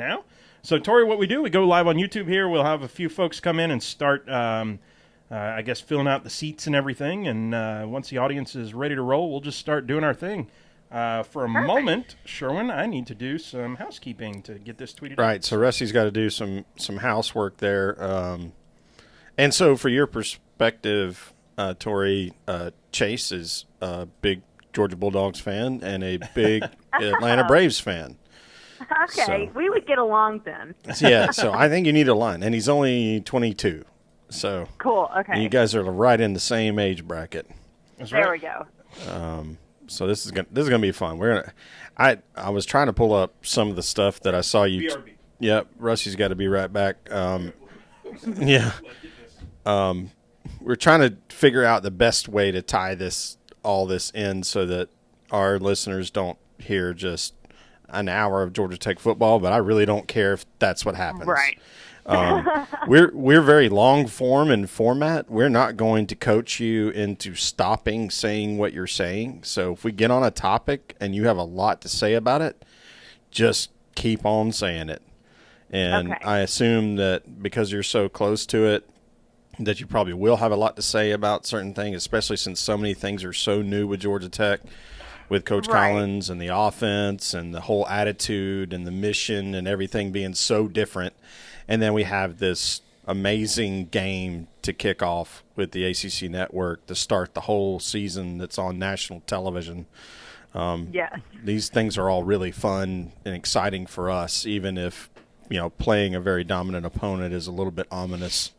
now. So, Tori, what we do, we go live on YouTube here. We'll have a few folks come in and start, I guess, filling out the seats and everything. And once the audience is ready to roll, we'll just start doing our thing. For a moment, Sherwin, I need to do some housekeeping to get this tweeted out. Right, so Rusty's got to do some housework there. And so for your perspective, Tori, Chase is a big Georgia Bulldogs fan and a big Atlanta Braves fan. Okay, we would get along then. Yeah, so I think you need a line. And he's only 22. So cool, okay. You guys are right in the same age bracket. That's right. There we go. So this is gonna be fun. I was trying to pull up some of the stuff that I saw you. BRB. Yep, Rusty's got to be right back. Yeah. We're trying to figure out the best way to tie all this in so that our listeners don't hear just an hour of Georgia Tech football, but I really don't care if that's what happens. Right. We're very long form in format. We're not going to coach you into stopping saying what you're saying. So if we get on a topic and you have a lot to say about it, just keep on saying it. And okay. I assume that because you're so close to it, that you probably will have a lot to say about certain things, especially since so many things are so new with Georgia Tech, with Coach Collins and the offense and the whole attitude and the mission and everything being so different. And then we have this amazing game to kick off with the ACC network to start the whole season that's on national television. Yes. These things are all really fun and exciting for us, even if, playing a very dominant opponent is a little bit ominous.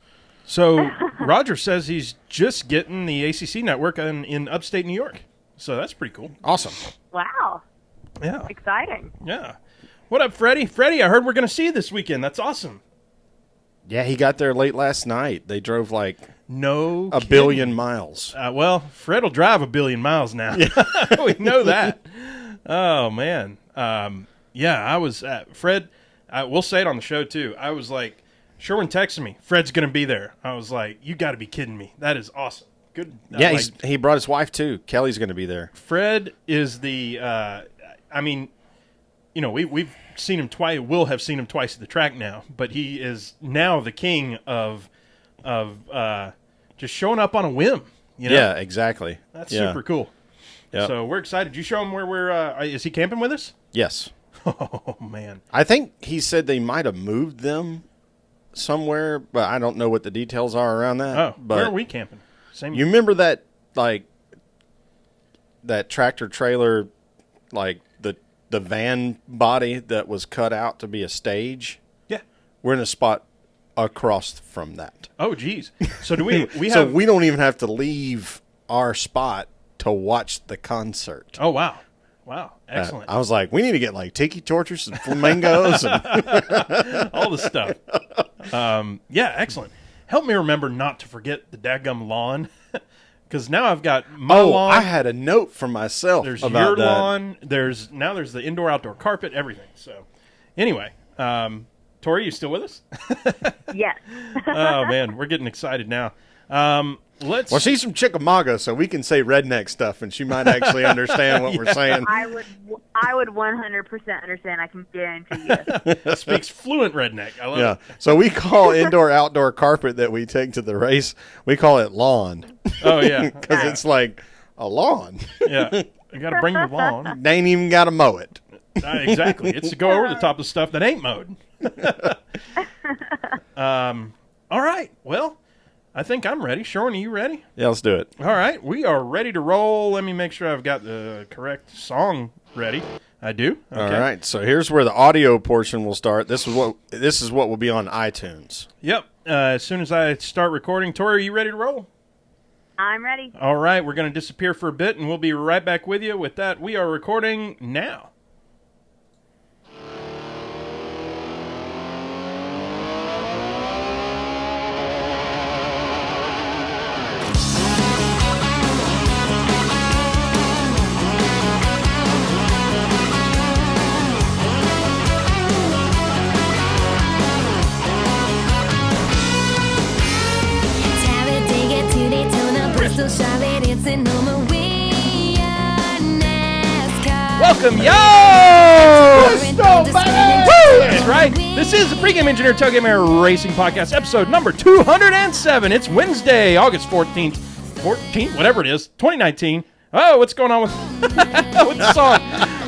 So Roger says he's just getting the ACC network in upstate New York. So that's pretty cool. Awesome. Wow. Yeah. Exciting. Yeah. What up, Freddie? Freddie, I heard we're going to see you this weekend. That's awesome. Yeah, he got there late last night. They drove like a billion miles. Well, Fred will drive a billion miles now. We know that. Oh, man. Yeah, I was Fred, we'll say it on the show, too. I was like, Sherwin texted me, Fred's going to be there. I was like, you got to be kidding me. That is awesome. Good. Yeah, he brought his wife, too. Kelly's going to be there. Fred is the we've seen him twice. We'll have seen him twice at the track now, but he is now the king of just showing up on a whim. Yeah, exactly. That's super cool. Yep. So we're excited. Did you show him where we're? Is he camping with us? Yes. Oh man, I think he said they might have moved them somewhere, but I don't know what the details are around that. Oh, but where are we camping? Same. You remember that that tractor trailer, like the van body that was cut out to be a stage? Yeah. We're in a spot across from that. Oh, geez. So do we so we don't even have to leave our spot to watch the concert. Oh, wow. Wow. Excellent. I was like, we need to get like tiki torches and flamingos and all the stuff. Yeah, excellent. Help me remember not to forget the daggum lawn. Because now I've got my lawn. I had a note for myself. There's about your that. lawn. There's the indoor-outdoor carpet, everything. So, anyway, Tori, you still with us? Yes. Oh man, we're getting excited now. Well, she's from Chickamauga, so we can say redneck stuff, and she might actually understand what we're saying. I would 100% understand. I can guarantee you. Speaks fluent redneck. I love it. So we call indoor-outdoor carpet that we take to the race, we call it lawn. Oh, yeah. Because it's like a lawn. Yeah. You got to bring the lawn. They ain't even got to mow it. Exactly. It's to go over the top of stuff that ain't mowed. All right. Well, I think I'm ready. Sherwin, are you ready? Yeah, let's do it. All right. We are ready to roll. Let me make sure I've got the correct song ready. I do. Okay. All right. So here's where the audio portion will start. This is what will be on iTunes. Yep. As soon as I start recording, Tori, are you ready to roll? I'm ready. All right. We're going to disappear for a bit, and we'll be right back with you. With that, we are recording now. Welcome, yo! Bristol, baby! That's right. This is the Pregame Engineer Tailgate Air Racing Podcast, episode number 207. It's Wednesday, August 14th, whatever it is, 2019. Oh, what's going on with the song?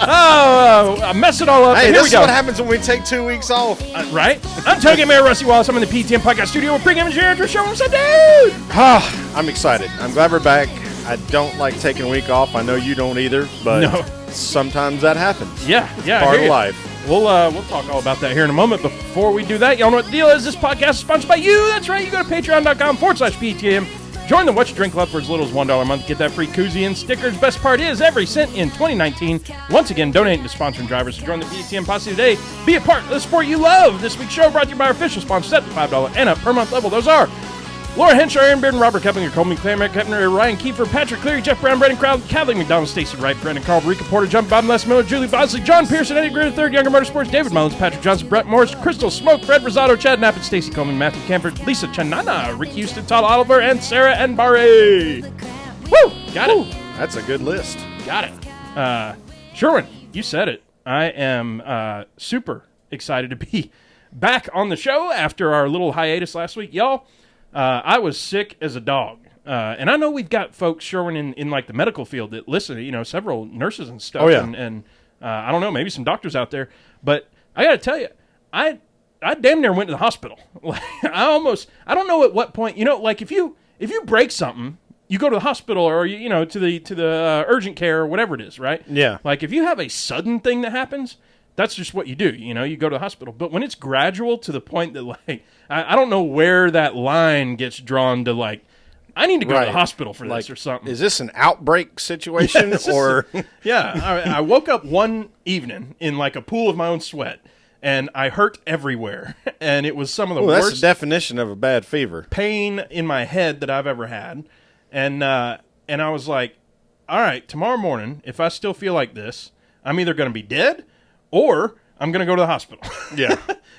Oh, I messed it all up. Hey, Here this we is go. what happens when we take 2 weeks off. Right? I'm Tailgate Mayor Rusty Wallace. I'm in the PTM Podcast Studio with Pregame Engineer Andrew Show. What's up, dude? I'm excited. I'm glad we're back. I don't like taking a week off. I know you don't either, but sometimes that happens. Yeah. Part of life. We'll talk all about that here in a moment. Before we do that, y'all know what the deal is. This podcast is sponsored by you. That's right. You go to patreon.com/PTM. Join the Watch Drink Club for as little as $1 a month. Get that free koozie and stickers. Best part is every cent in 2019. Once again, donating to sponsoring drivers. So join the PTM Posse today. Be a part of the sport you love. This week's show brought to you by our official sponsors at the $5 and up per month level. Those are Laura Henshaw, Aaron Bearden, Robert Keppinger, Coleman, Claire Kepner, Ryan Kiefer, Patrick Cleary, Jeff Brown, Brendan Crowd, Kathleen McDonald, Stacey Wright, Brendan Carl, Rika Porter, John Bob Les Miller, Julie Bosley, John Pearson, Eddie Greer III, Younger Motorsports, David Mullins, Patrick Johnson, Brett Morris, Crystal Smoke, Fred Rosado, Chad Knapp, Stacey Coleman, Matthew Camford, Lisa Chanana, Rick Houston, Todd Oliver, and Sarah and Barry. Woo! Got it. That's a good list. Got it. Sherwin, you said it. I am super excited to be back on the show after our little hiatus last week. Y'all, I was sick as a dog. And I know we've got folks, Sherwin, in like the medical field that listen, several nurses and stuff. Oh, yeah. And I don't know, maybe some doctors out there. But I got to tell you, I damn near went to the hospital. I don't know at what point, like if you break something, you go to the hospital or, to the urgent care or whatever it is, right? Yeah. Like if you have a sudden thing that happens, that's just what you do. You go to the hospital. But when it's gradual to the point that, like, I don't know where that line gets drawn to, like, I need to go to the hospital for this or something. Is this an outbreak situation or? Yeah. I woke up one evening in, like, a pool of my own sweat, and I hurt everywhere. And it was some of the worst. That's the definition of a bad fever. Pain in my head that I've ever had. And I was like, all right, tomorrow morning, if I still feel like this, I'm either going to be dead or I'm going to go to the hospital. Yeah.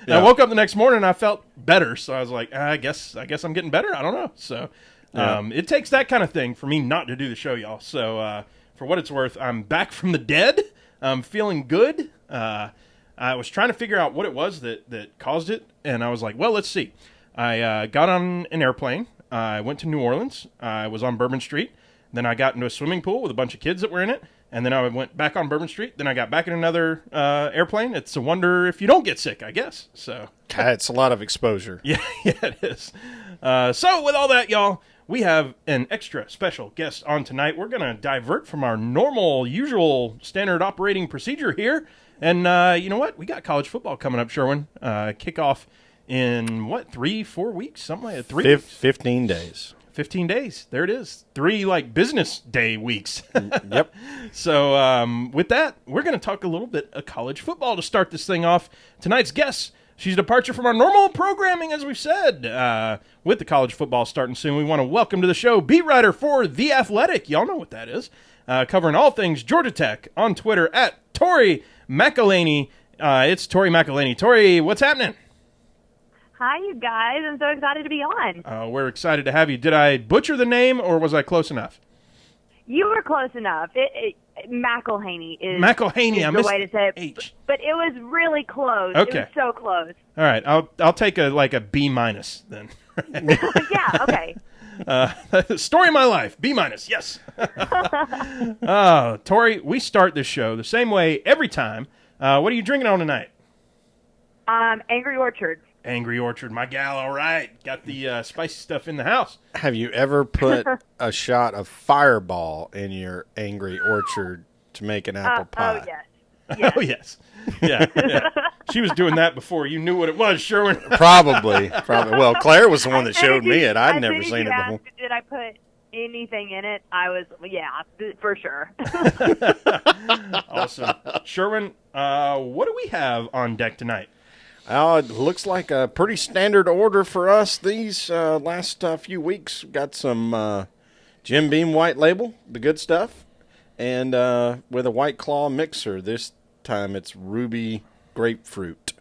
I woke up the next morning and I felt better. So I was like, I guess I'm getting better. I don't know. So it takes that kind of thing for me not to do the show, y'all. So for what it's worth, I'm back from the dead. I'm feeling good. I was trying to figure out what it was that caused it. And I was like, well, let's see. I got on an airplane. I went to New Orleans. I was on Bourbon Street. Then I got into a swimming pool with a bunch of kids that were in it. And then I went back on Bourbon Street. Then I got back in another airplane. It's a wonder if you don't get sick, I guess. So it's a lot of exposure. Yeah, it is. So with all that, y'all, we have an extra special guest on tonight. We're going to divert from our usual standard operating procedure here. And you know what? We got college football coming up, Sherwin. Kickoff in, 3-4 weeks? Something like that. 3 weeks? 15 days. 15 days. There it is. 3 business day weeks. Yep. So with that, we're going to talk a little bit of college football to start this thing off. Tonight's guest, she's a departure from our normal programming, as we've said. With the college football starting soon, we want to welcome to the show beat writer for The Athletic. Y'all know what that is. Covering all things Georgia Tech on Twitter at Tori McElhaney. It's Tori McElhaney. Tori, what's happening? Hi, you guys. I'm so excited to be on. We're excited to have you. Did I butcher the name, or was I close enough? You were close enough. McElhaney is McElhaney. the way to say it. H. But it was really close. Okay. It was so close. All right. I'll take a B- then. Yeah, okay. Story of my life. B-. Yes. Tori, we start this show the same way every time. What are you drinking on tonight? Angry Orchard. Angry Orchard, my gal. All right. Got the spicy stuff in the house. Have you ever put a shot of Fireball in your Angry Orchard to make an apple pie? Oh, yes. Oh, yes. Yeah. She was doing that before you knew what it was, Sherwin. Probably. Well, Claire was the one that showed me it. I'd never seen it before. Did I put anything in it? I was, for sure. Awesome. Sherwin, what do we have on deck tonight? It looks like a pretty standard order for us these last few weeks. Got some Jim Beam White Label, the good stuff, and with a White Claw mixer. This time it's Ruby Grapefruit.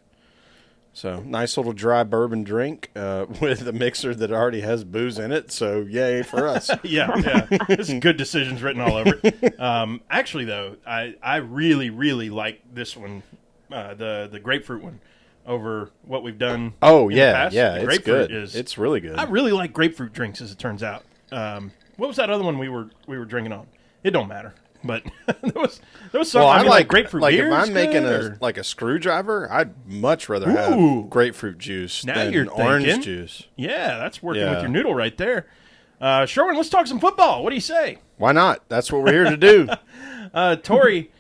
So nice little dry bourbon drink with a mixer that already has booze in it. So yay for us. Yeah. This is good decisions written all over it. Actually, though, I really, really like this one, the grapefruit one. over what we've done. Oh, in the past. yeah, The it's grapefruit good. It's really good. I really like grapefruit drinks, as it turns out. What was that other one we were drinking on? It don't matter, but there was something. Well, I mean, like grapefruit like beer. if I'm making or... a screwdriver, I'd much rather Ooh. have grapefruit juice Now than you're orange thinking. juice. Yeah, that's working Yeah. with your noodle right there. Sherwin, let's talk some football. What do you say? Why not? That's what we're here to do. Tori,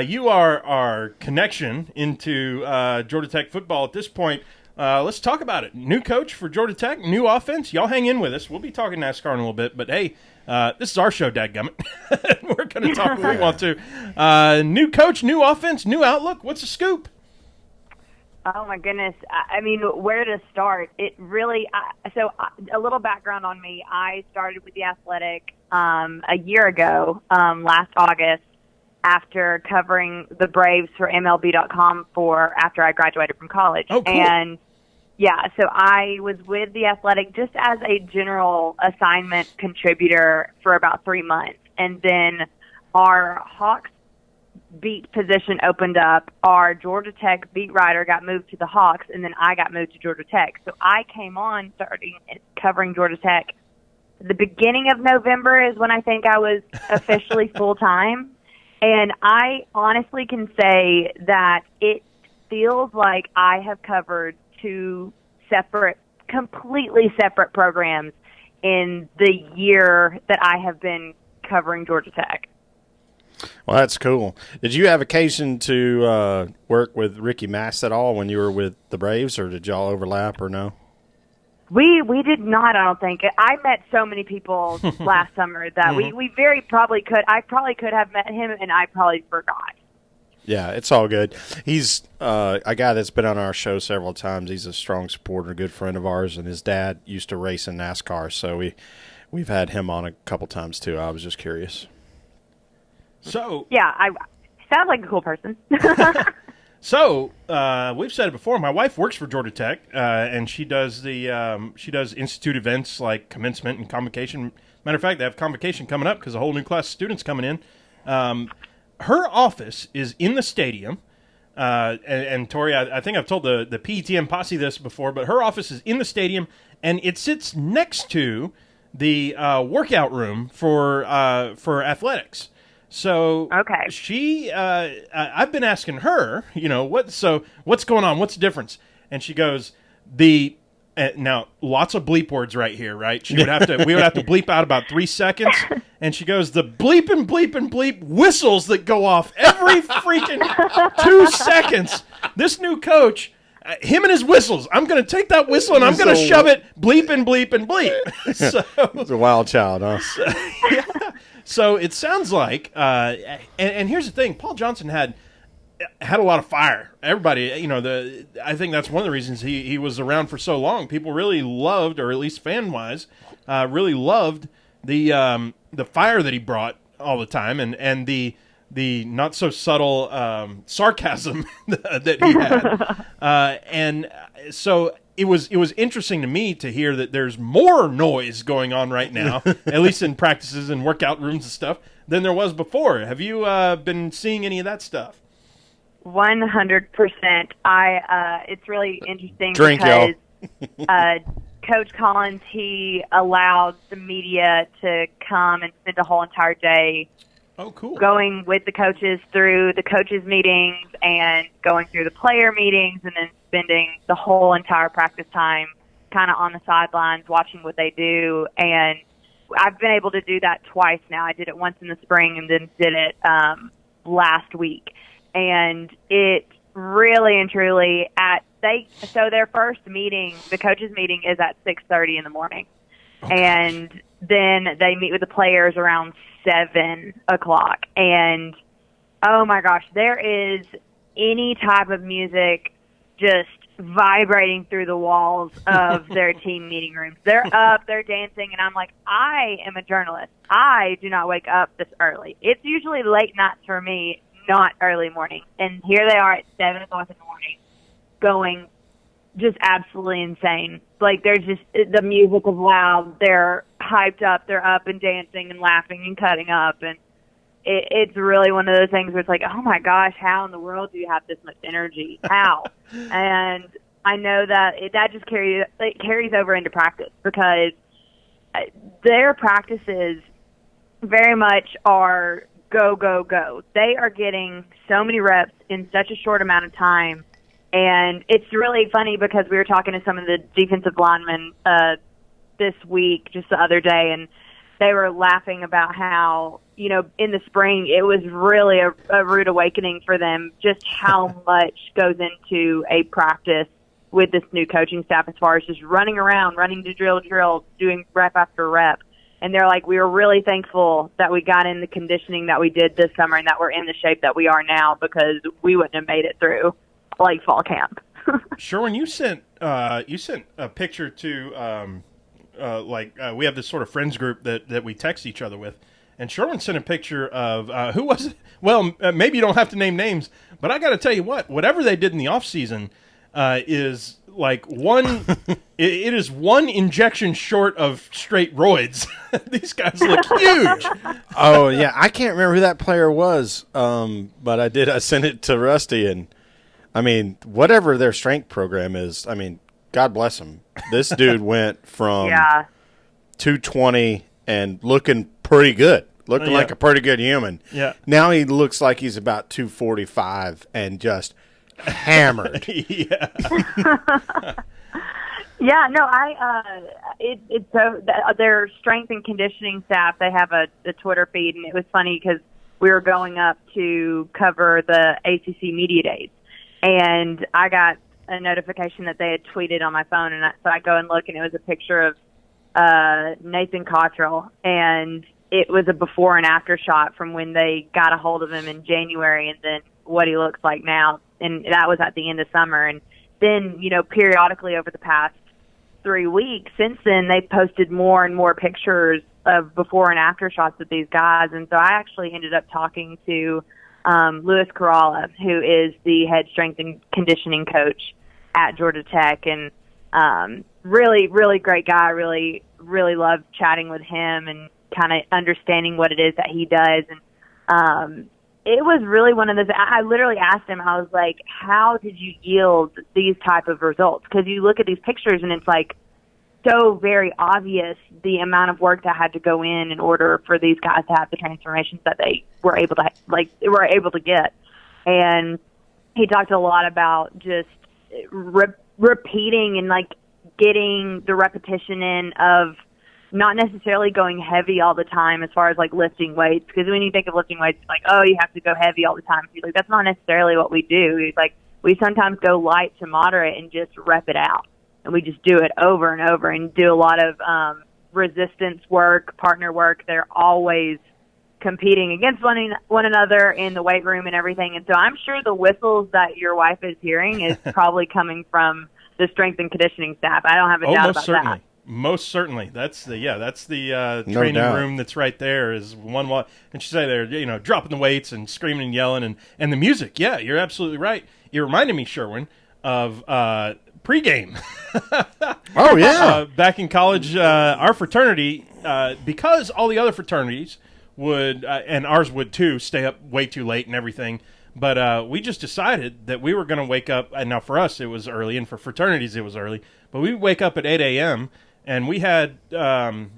you are our connection into Georgia Tech football at this point. Let's talk about it. New coach for Georgia Tech, new offense. Y'all hang in with us. We'll be talking NASCAR in a little bit, but hey, this is our show, dadgummit. We're going to talk when we want to. New coach, new offense, new outlook. What's the scoop? Oh my goodness! I mean, where to start? It really. A little background on me. I started with the Athletic a year ago, last August, after covering the Braves for MLB.com after I graduated from college. Oh, cool. And yeah, so I was with the Athletic just as a general assignment contributor for about 3 months, and then our Hawks beat position opened up. Our Georgia Tech beat writer got moved to the Hawks, and then I got moved to Georgia Tech. So I came on starting covering Georgia Tech. The beginning of November is when I think I was officially full-time. And I honestly can say that it feels like I have covered two completely separate programs in the year that I have been covering Georgia Tech. Well, that's cool. Did you have occasion to work with Ricky Mass at all when you were with the Braves, or did y'all overlap or no? We did not, I don't think. I met so many people last summer that we very probably could. I probably could have met him, and I probably forgot. Yeah, it's all good. He's a guy that's been on our show several times. He's a strong supporter, a good friend of ours, and his dad used to race in NASCAR, so we've had him on a couple times too. I was just curious. So yeah, I sounds like a cool person. So we've said it before. My wife works for Georgia Tech, and she does institute events like commencement and convocation. Matter of fact, they have convocation coming up because a whole new class of students coming in. Her office is in the stadium, and Tori, I think I've told the PETM posse this before, but her office is in the stadium, and it sits next to the workout room for athletics. So okay. she, I've been asking her, what's going on? What's the difference? And she goes, now lots of bleep words right here, right? We would have to bleep out about 3 seconds. And she goes, the bleep and bleep and bleep whistles that go off every freaking 2 seconds. This new coach, him and his whistles. I'm going to take that whistle and I'm going to shove it bleep and bleep and bleep. So it's a wild child, huh? Yeah. So it sounds like, and here's the thing: Paul Johnson had a lot of fire. Everybody, I think that's one of the reasons he was around for so long. People really loved, or at least fan wise, really loved the fire that he brought all the time, and the not so subtle sarcasm that he had, and so. It was interesting to me to hear that there's more noise going on right now, at least in practices and workout rooms and stuff, than there was before. Have you been seeing any of that stuff? 100%. It's really interesting Drink, because Coach Collins, he allowed the media to come and spend a whole entire day going with the coaches through the coaches meetings and going through the player meetings, and then spending the whole entire practice time kind of on the sidelines watching what they do. And I've been able to do that twice now. I did it once in the spring and then did it last week. And it really and truly so their first meeting, the coaches meeting, is at 6:30 in the morning. Okay. And then they meet with the players around 7 o'clock. And oh my gosh, there is any type of music just vibrating through the walls of their team meeting rooms. They're up, they're dancing, and I'm like, I am a journalist. I do not wake up this early. It's usually late nights for me, not early morning. And here they are at 7 o'clock in the morning going just absolutely insane. Like, they're just, the music is loud, they're hyped up, they're up and dancing and laughing and cutting up, and it's really one of those things where it's like, oh my gosh, how in the world do you have this much energy? How? And I know that that just carries over into practice, because their practices very much are go, go, go. They are getting so many reps in such a short amount of time. And it's really funny because we were talking to some of the defensive linemen this week, just the other day, and they were laughing about how, you know, in the spring it was really a rude awakening for them, just how much goes into a practice with this new coaching staff as far as just running around, running to drill, doing rep after rep. And they're like, we were really thankful that we got in the conditioning that we did this summer and that we're in the shape that we are now, because we wouldn't have made it through like fall camp. Sherwin, you sent a picture to we have this sort of friends group that we text each other with, and Sherwin sent a picture of who was it? Well, maybe you don't have to name names, but I got to tell you whatever they did in the off season is like one. It is one injection short of straight roids. These guys look huge. Oh yeah, I can't remember who that player was, but I did. I sent it to Rusty, and I mean, whatever their strength program is, I mean, God bless him. This dude went from 220 and looking pretty good, looking like a pretty good human. Yeah. Now he looks like he's about 245 and just hammered. Yeah, no, it's so their strength and conditioning staff, they have a Twitter feed, and it was funny because we were going up to cover the ACC Media Days, and I got a notification that they had tweeted on my phone, and so I go and look, and it was a picture of Nathan Cottrell, and it was a before and after shot from when they got a hold of him in January, and then what he looks like now, and that was at the end of summer. And then, you know, periodically over the past 3 weeks since then, they've posted more and more pictures of before and after shots of these guys. And so I actually ended up talking to Louis Caralla, who is the head strength and conditioning coach at Georgia Tech, and really, really great guy. Really, really loved chatting with him and kind of understanding what it is that he does. And it was really one of those, I literally asked him, I was like, how did you yield these type of results? Because you look at these pictures and it's like so very obvious the amount of work that had to go in order for these guys to have the transformations that they were able to get. And he talked a lot about just repeating and like getting the repetition in of not necessarily going heavy all the time as far as like lifting weights, because when you think of lifting weights, it's like, oh, you have to go heavy all the time. He's like, that's not necessarily what we do. He's like, we sometimes go light to moderate and just rep it out, and we just do it over and over and do a lot of resistance work, partner work. They're always competing against one another in the weight room and everything. And so I'm sure the whistles that your wife is hearing is probably coming from the strength and conditioning staff. I don't have a doubt about that. Most certainly. That's the training room that's right there is one wall. And she said they're, you know, dropping the weights and screaming and yelling and the music. Yeah, you're absolutely right. It reminded me, Sherwin, of pregame. Oh, yeah. Back in college, our fraternity, because all the other fraternities would, and ours would too, stay up way too late and everything. But we just decided that we were going to wake up. And now for us, it was early, and for fraternities, it was early. But we would wake up at 8 a.m., and we had, what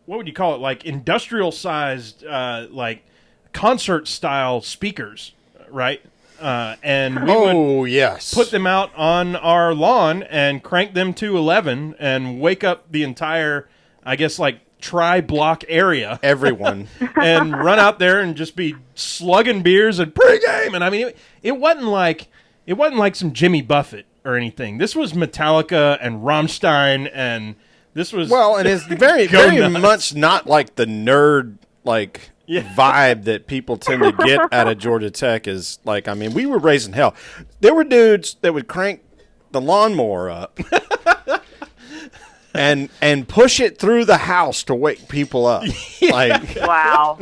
would you call it, like industrial-sized, like concert-style speakers, right? And we would put them out on our lawn and crank them to 11 and wake up the entire, I guess, like, tri-block area. Everyone. And run out there and just be slugging beers and pregame. And, I mean, it wasn't like some Jimmy Buffett or anything. This was Metallica and Rammstein, and this was and it's very much not like the nerd vibe that people tend to get out of Georgia Tech. Is like, I mean, we were raising hell. There were dudes that would crank the lawnmower up and push it through the house to wake people up. Like, wow.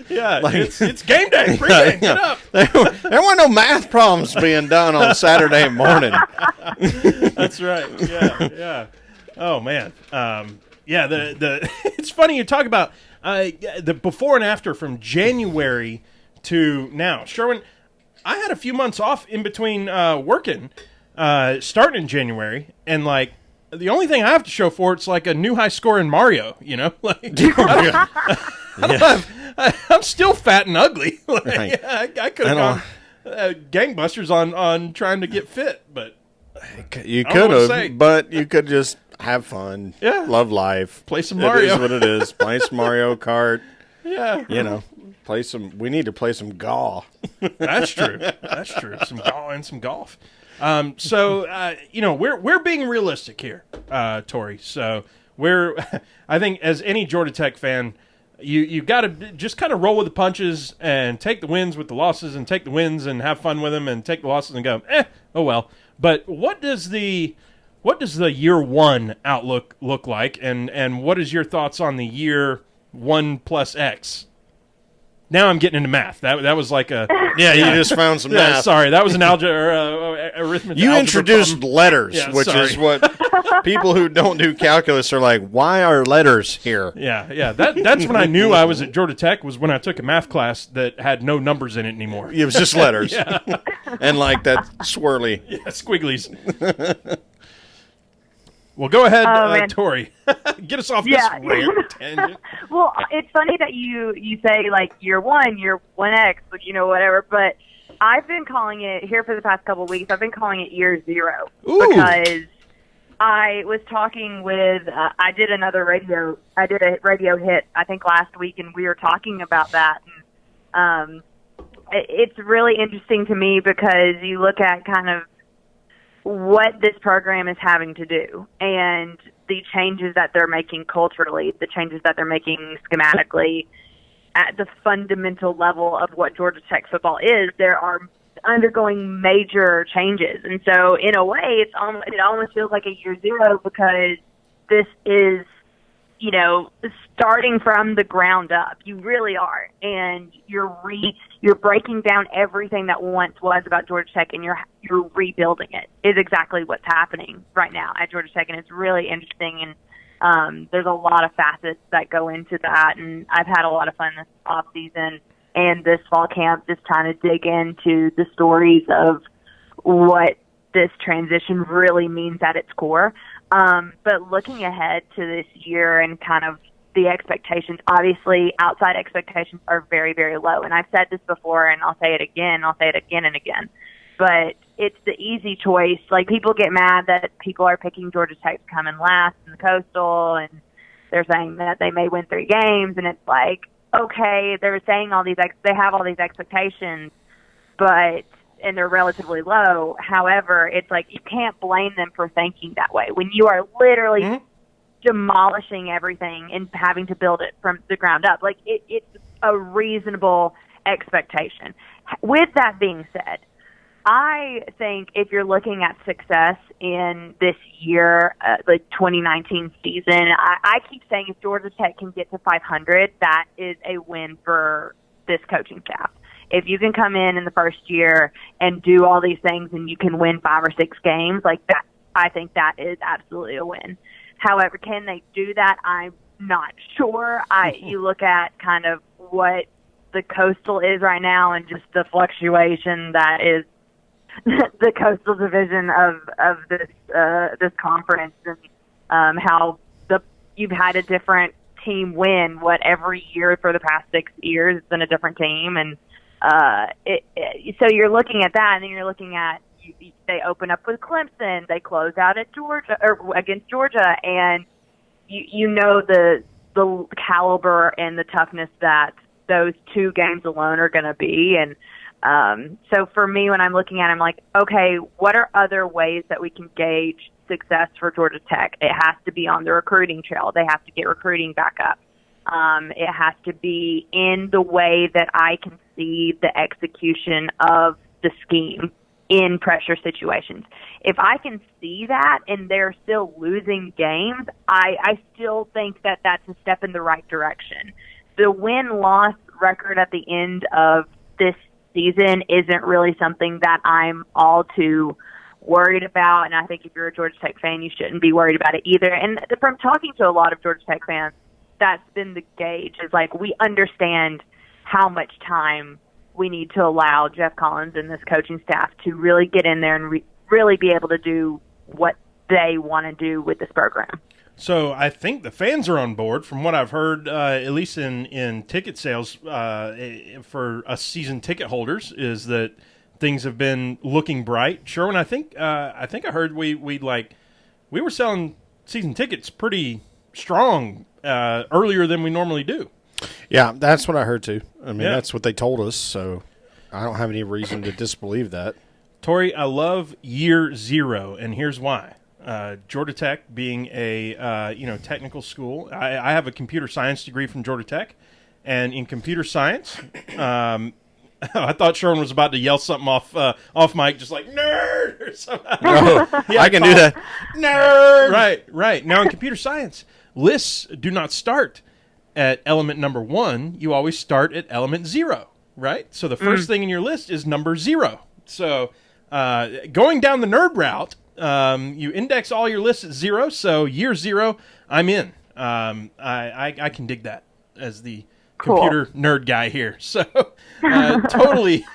Yeah, like, it's game day. Pregame, get up. There weren't no math problems being done on Saturday morning. That's right. Yeah. Oh man. Yeah. It's funny you talk about the before and after from January to now. Sherwin, I had a few months off in between working, starting in January, and like the only thing I have to show for it's like a new high score in Mario. You know, like I'm still fat and ugly. Like, Right. I could have gone gangbusters on trying to get fit, but You I don't know what to could say. have, but you could just have fun. Yeah. Love life. Play some It Mario. is what it is. Play some Mario Kart. yeah, You know, we need to play some golf. that's true. That's true. Some golf and some golf. So you know, we're being realistic here, Tori. So I think as any Georgia Tech fan, you got to just kind of roll with the punches and take the wins with the losses, and take the wins and have fun with them, and take the losses and go, oh well. But what does the year one outlook look like, and what is your thoughts on the year 1 plus X? Now I'm getting into math. That was like a Yeah, you just found some yeah. math. Sorry, that was an arithmetic. You algebra introduced problem. letters, Yeah, which sorry. is what people who don't do calculus are like, why are letters here? Yeah. That's when I knew I was at Georgia Tech, was when I took a math class that had no numbers in it anymore. It was just letters. And like that swirly. Yeah, squigglies. Well, go ahead, man. Tori. Get us off Yeah. this rant tangent. Well, it's funny that you say like year 1X, like, you know, whatever. But I've been calling it here for the past couple of weeks. I've been calling it year 0 Ooh. because I was talking with. I did a radio hit I think last week, and we were talking about that. And it's really interesting to me because you look at kind of what this program is having to do and the changes that they're making culturally, the changes that they're making schematically at the fundamental level of what Georgia Tech football is. There are undergoing major changes. And so in a way, it almost feels like a year 0 because this is, you know, starting from the ground up. You really are. And you're breaking down everything that once was about Georgia Tech, and you're rebuilding it, is exactly what's happening right now at Georgia Tech. And it's really interesting. And there's a lot of facets that go into that. And I've had a lot of fun this off season and this fall camp just trying to dig into the stories of what this transition really means at its core. But looking ahead to this year and kind of the expectations, obviously outside expectations are very, very low. And I've said this before, and I'll say it again and again. But it's the easy choice. Like, people get mad that people are picking Georgia Tech to come in last in the Coastal, and they're saying that they may win 3 games. And it's like, okay, they're saying they have all these expectations, and they're relatively low. However, it's like you can't blame them for thinking that way when you are literally demolishing everything and having to build it from the ground up. Like, it's a reasonable expectation. With that being said, I think if you're looking at success in this year, the 2019 season, I keep saying if Georgia Tech can get to 500, that is a win for this coaching staff. If you can come in the first year and do all these things and you can win 5 or 6 games, like that, I think that is absolutely a win. However, can they do that? I'm not sure. You look at kind of what the Coastal is right now and just the fluctuation that is the Coastal division of this conference, and how you've had a different team win every year for the past 6 years. It's been a different team, and so you're looking at that, and then you're looking at they open up with Clemson, they close out at Georgia or against Georgia, and you know the caliber and the toughness that those 2 games alone are going to be. And so for me, when I'm looking at it, I'm like, okay, what are other ways that we can gauge success for Georgia Tech? It has to be on the recruiting trail. They have to get recruiting back up. It has to be in the way that I can see the execution of the scheme in pressure situations. If I can see that and they're still losing games, I still think that that's a step in the right direction. The win-loss record at the end of this season isn't really something that I'm all too worried about, and I think if you're a Georgia Tech fan, you shouldn't be worried about it either. And from talking to a lot of Georgia Tech fans, that's been the gauge, is like we understand how much time we need to allow Jeff Collins and this coaching staff to really get in there and really be able to do what they want to do with this program. So I think the fans are on board, from what I've heard, at least in ticket sales for us season ticket holders, is that things have been looking bright. Sherwin, I think I heard we were selling season tickets pretty strong earlier than we normally do. Yeah, that's what I heard too. I mean, that's what they told us, so I don't have any reason to disbelieve that. Tori, I love year zero, and here's why. Georgia Tech being a technical school, I have a computer science degree from Georgia Tech, and in computer science, I thought Sherwin was about to yell something off mic, just like nerd or something. No, I can do that. Nerd. Right. Now in computer science, lists do not start at element number 1. You always start at element 0. Right. So the first thing in your list is number 0. So going down the nerd route, you index all your lists at 0. So year 0, I'm in. I can dig that as the computer nerd guy here. So totally.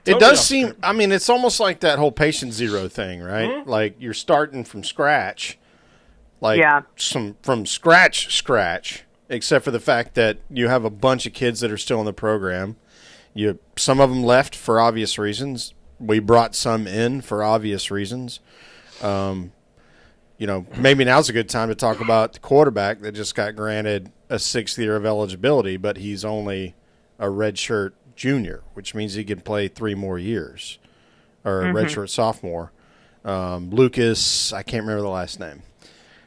It does seem, I mean, it's almost like that whole patient zero thing, right? Mm-hmm. Like you're starting from scratch, from scratch, except for the fact that you have a bunch of kids that are still in the program. Some of them left for obvious reasons. We brought some in for obvious reasons. Maybe now's a good time to talk about the quarterback that just got granted a 6th year of eligibility, but he's only a redshirt junior, which means he can play 3 more years, or a redshirt sophomore. Lucas, I can't remember the last name.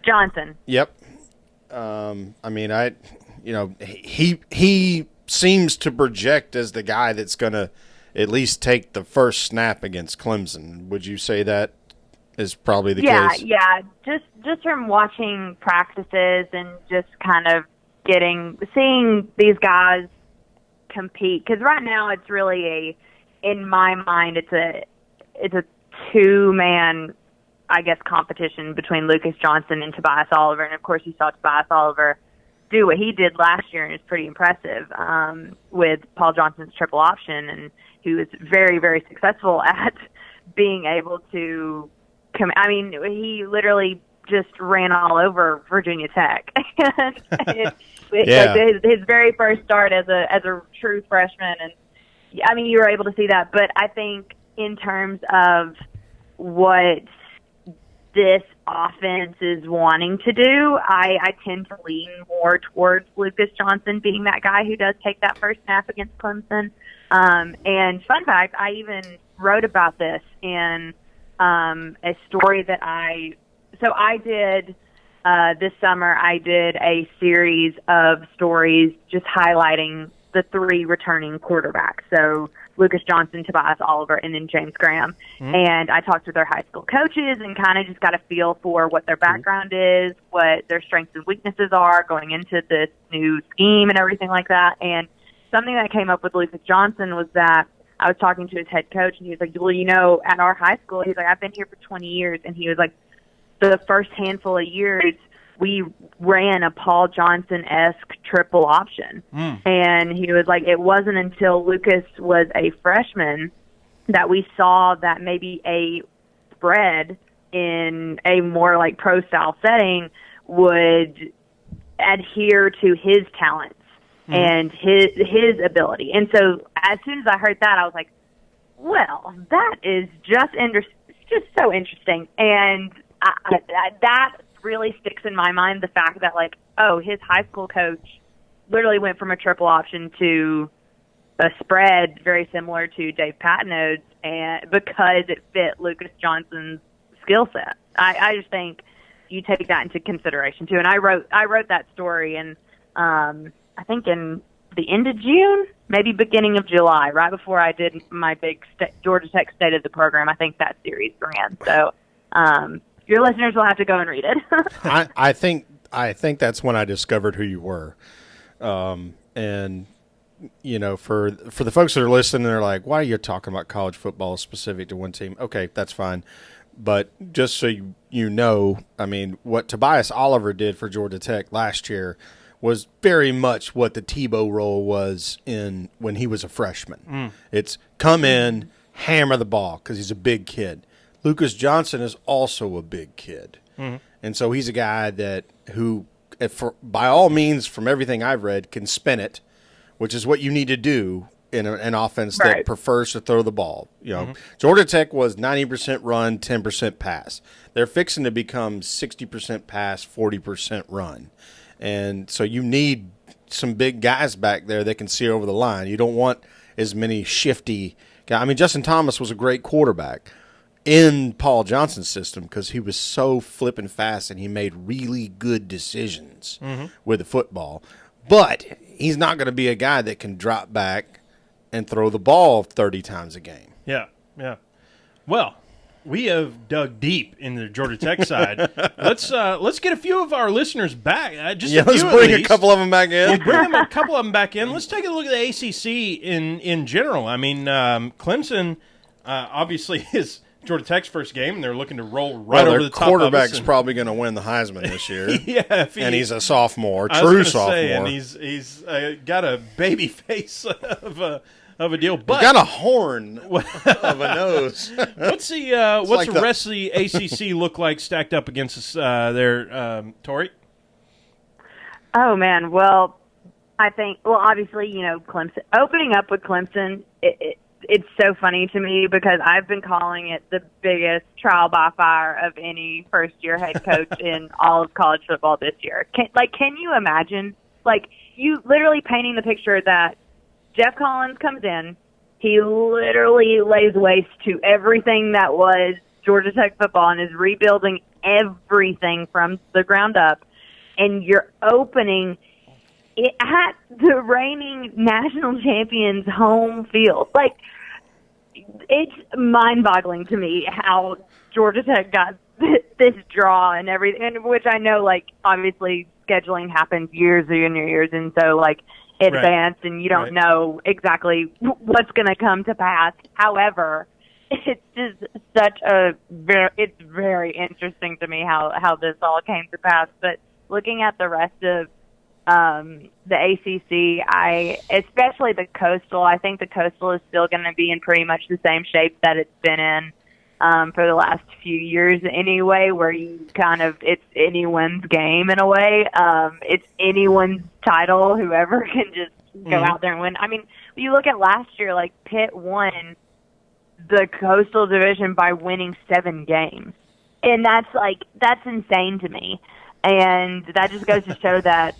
Johnson. Yep. He seems to project as the guy that's going to at least take the first snap against Clemson. Would you say that is probably the case? Yeah. Just from watching practices and just kind of seeing these guys compete, because right now it's really in my mind, it's a 2-man, I guess, competition between Lucas Johnson and Tobias Oliver. And of course you saw Tobias Oliver do what he did last year, and it's pretty impressive with Paul Johnson's triple option, and he was very, very successful at being able to he literally just ran all over Virginia Tech. His very first start as a true freshman, and you were able to see that. But I think in terms of what this offense is wanting to do, I tend to lean more towards Lucas Johnson being that guy who does take that first snap against Clemson. And fun fact, I even wrote about this in a story that I did this summer. I did a series of stories just highlighting the 3 returning quarterbacks. So Lucas Johnson, Tobias Oliver, and then James Graham. Mm-hmm. And I talked with their high school coaches and kind of just got a feel for what their background is, what their strengths and weaknesses are going into this new scheme and everything like that. And something that came up with Lucas Johnson was that I was talking to his head coach, and he was like, well, at our high school, he's like, I've been here for 20 years. And he was like, the first handful of years, we ran a Paul Johnson-esque triple option. And he was like, it wasn't until Lucas was a freshman that we saw that maybe a spread in a more like pro-style setting would adhere to his talents and his ability. And so as soon as I heard that, I was like, well, that is just so interesting. And that really sticks in my mind, the fact that, his high school coach literally went from a triple option to a spread very similar to Dave Patinode's, and because it fit Lucas Johnson's skill set. I just think you take that into consideration too. And I wrote that story, and I think in the end of June, maybe beginning of July, right before I did my big Georgia Tech State of the Program. I think that series ran. So your listeners will have to go and read it. I think that's when I discovered who you were. And for the folks that are listening, they're like, why are you talking about college football specific to one team? Okay, that's fine. But just so you know, what Tobias Oliver did for Georgia Tech last year was very much what the Tebow role was when he was a freshman. It's come in, hammer the ball because he's a big kid. Lucas Johnson is also a big kid. And so he's a guy who, by all means, from everything I've read, can spin it, which is what you need to do in an offense that prefers to throw the ball. Georgia Tech was 90% run, 10% pass. They're fixing to become 60% pass, 40% run. And so you need some big guys back there that can see over the line. You don't want as many shifty guys. I mean, Justin Thomas was a great quarterback in Paul Johnson's system because he was so flipping fast and he made really good decisions with the football. But he's not going to be a guy that can drop back and throw the ball 30 times a game. Yeah. Well, we have dug deep in the Georgia Tech side. Let's get a few of our listeners back. Let's bring a couple of them back in. We'll bring a couple of them back in. Let's take a look at the ACC in general. I mean, Clemson obviously is Georgia Tech's first game, and they're looking to roll over the top of us. Their quarterback's probably going to win the Heisman this year. And he's a sophomore, true sophomore. And he's got a baby face of a deal, but he's got a horn of a nose. What's the rest of the ACC look like stacked up against us there, Tori? Oh man, well, I think obviously Clemson opening up with Clemson. It's so funny to me because I've been calling it the biggest trial by fire of any first-year head coach in all of college football this year. Can you imagine? You literally painting the picture that Jeff Collins comes in, he literally lays waste to everything that was Georgia Tech football and is rebuilding everything from the ground up, and you're opening it at the reigning national champions' home field. It's mind-boggling to me how Georgia Tech got this draw and everything, and which I know, obviously scheduling happens years and years, and so, advanced, and you don't know exactly what's going to come to pass. However, it's just it's very interesting to me how this all came to pass. But looking at the rest of the ACC, especially the Coastal, I think the Coastal is still going to be in pretty much the same shape that it's been in for the last few years anyway, where it's anyone's game in a way. It's anyone's title, whoever can just go out there and win. I mean, you look at last year, Pitt won the Coastal Division by winning 7 games. And that's insane to me. And that just goes to show that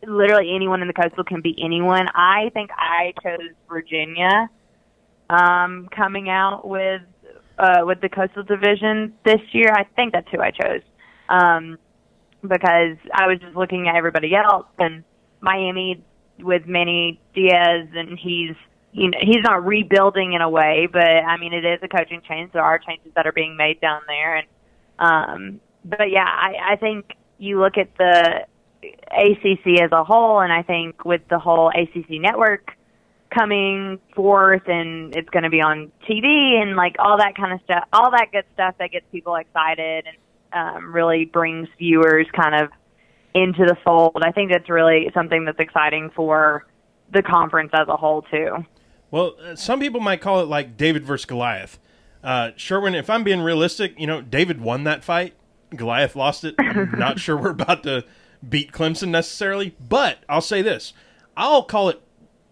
literally anyone in the Coastal can be anyone. I think I chose Virginia coming out with the Coastal Division this year. I think that's who I chose because I was just looking at everybody else, and Miami with Manny Diaz, and he's not rebuilding in a way, but I mean it is a coaching change. There are changes that are being made down there, and but yeah, I think you look at the ACC as a whole, and I think with the whole ACC network coming forth, and it's going to be on TV and all that kind of stuff, all that good stuff that gets people excited and really brings viewers kind of into the fold. I think that's really something that's exciting for the conference as a whole too. Well, some people might call it David versus Goliath. Sherwin, if I'm being realistic, David won that fight. Goliath lost it. I'm not sure we're about to beat Clemson necessarily, but I'll say this. I'll call it